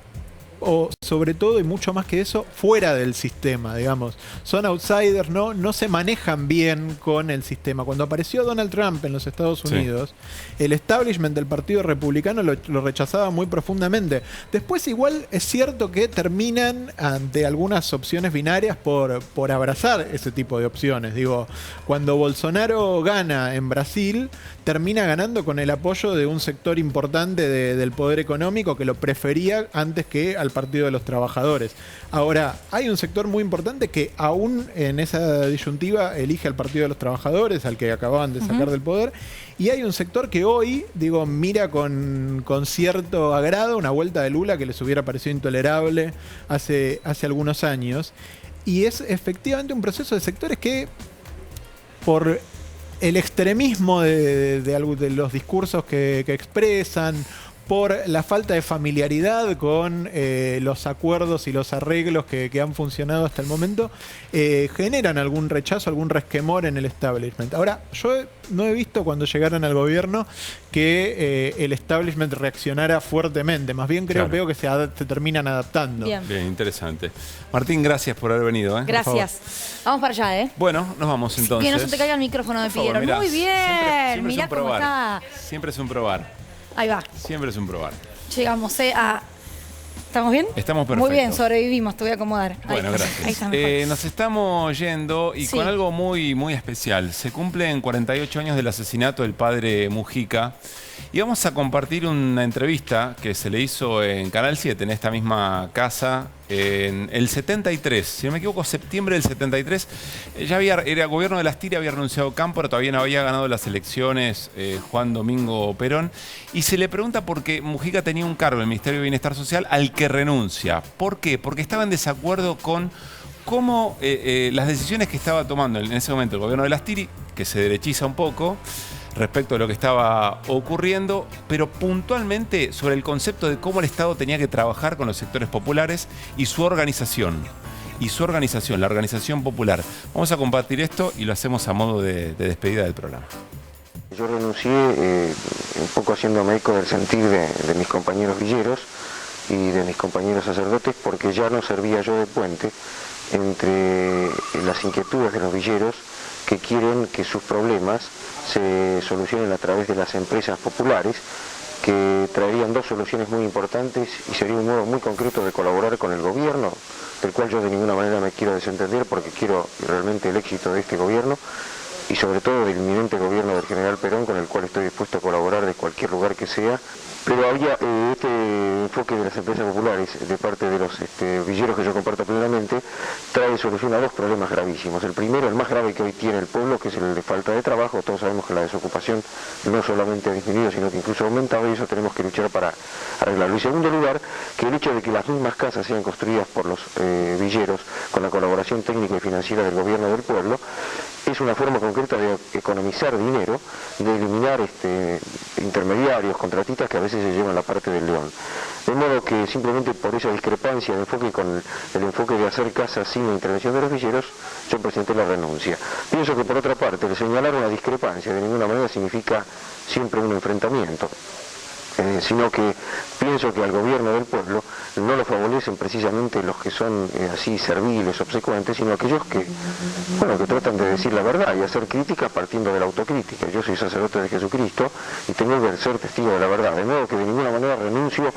o sobre todo y mucho más que eso, fuera del sistema, digamos. Son outsiders, no se manejan bien con el sistema. Cuando apareció Donald Trump en los Estados Unidos, el establishment del Partido Republicano lo rechazaba muy profundamente. Después igual es cierto que terminan ante algunas opciones binarias por abrazar ese tipo de opciones. Digo, cuando Bolsonaro gana en Brasil, termina ganando con el apoyo de un sector importante del poder económico que lo prefería antes que al Partido de los Trabajadores. Ahora, hay un sector muy importante que aún en esa disyuntiva elige al Partido de los Trabajadores, al que acababan de sacar del poder, y hay un sector que hoy, digo, mira con cierto agrado una vuelta de Lula que les hubiera parecido intolerable hace algunos años, y es efectivamente un proceso de sectores que, por el extremismo de los discursos que expresan, por la falta de familiaridad con los acuerdos y los arreglos que han funcionado hasta el momento, generan algún rechazo, algún resquemor en el establishment. Ahora, yo no he visto cuando llegaron al gobierno que el establishment reaccionara fuertemente. Más bien veo que se terminan adaptando. Bien, interesante. Martín, gracias por haber venido. Gracias. Vamos para allá, ¿eh? Bueno, nos vamos entonces. Que no se te caiga el micrófono, me pidieron. Mirá, muy bien. Siempre Mirá es un cómo probar. está. Siempre es un probar. Ahí va. Siempre es un probar. Llegamos a... ¿Estamos bien? Estamos perfectos. Muy bien, sobrevivimos, te voy a acomodar. Bueno, gracias. Ahí está mejor. Nos estamos yendo y con algo muy, muy especial. Se cumplen 48 años del asesinato del padre Mujica y vamos a compartir una entrevista que se le hizo en Canal 7, en esta misma casa, en el 73, si no me equivoco, septiembre del 73. Ya era gobierno de las Tiras, había renunciado Cámpora, todavía no había ganado las elecciones Juan Domingo Perón, y se le pregunta por qué Mujica tenía un cargo en el Ministerio de Bienestar Social al que renuncia. ¿Por qué? Porque estaba en desacuerdo con cómo las decisiones que estaba tomando en ese momento el gobierno de las Tiras, que se derechiza un poco respecto de lo que estaba ocurriendo, pero puntualmente sobre el concepto de cómo el Estado tenía que trabajar con los sectores populares y su organización. La organización popular. Vamos a compartir esto y lo hacemos a modo de despedida del programa. Yo renuncié un poco haciéndome eco del sentir de mis compañeros villeros, y de mis compañeros sacerdotes, porque ya no servía yo de puente entre las inquietudes de los villeros que quieren que sus problemas se solucionen a través de las empresas populares, que traerían dos soluciones muy importantes y sería un modo muy concreto de colaborar con el gobierno, del cual yo de ninguna manera me quiero desentender porque quiero realmente el éxito de este gobierno y sobre todo del inminente gobierno del general Perón, con el cual estoy dispuesto a colaborar de cualquier lugar que sea. Pero había este enfoque de las empresas populares de parte de los villeros que yo comparto plenamente, trae solución a dos problemas gravísimos. El primero, el más grave que hoy tiene el pueblo, que es el de falta de trabajo. Todos sabemos que la desocupación no solamente ha disminuido, sino que incluso ha aumentado, y eso tenemos que luchar para arreglarlo. Y en segundo lugar, que el hecho de que las mismas casas sean construidas por los villeros con la colaboración técnica y financiera del gobierno del pueblo, es una forma concreta de economizar dinero, de eliminar intermediarios, contratistas que a veces se llevan la parte del león. De modo que simplemente por esa discrepancia de enfoque con el enfoque de hacer casas sin la intervención de los villeros, yo presenté la renuncia. Pienso que por otra parte, el señalar una discrepancia de ninguna manera significa siempre un enfrentamiento. Sino que pienso que al gobierno del pueblo no lo favorecen precisamente los que son así serviles, obsecuentes, sino aquellos que tratan de decir la verdad y hacer crítica partiendo de la autocrítica. Yo soy sacerdote de Jesucristo y tengo que ser testigo de la verdad, de modo que de ninguna manera renuncio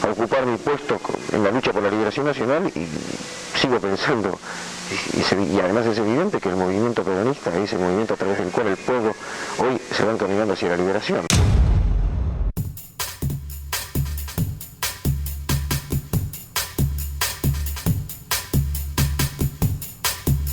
a ocupar mi puesto en la lucha por la liberación nacional, y sigo pensando, y además es evidente que el movimiento peronista es el movimiento a través del cual el pueblo hoy se va encaminando hacia la liberación.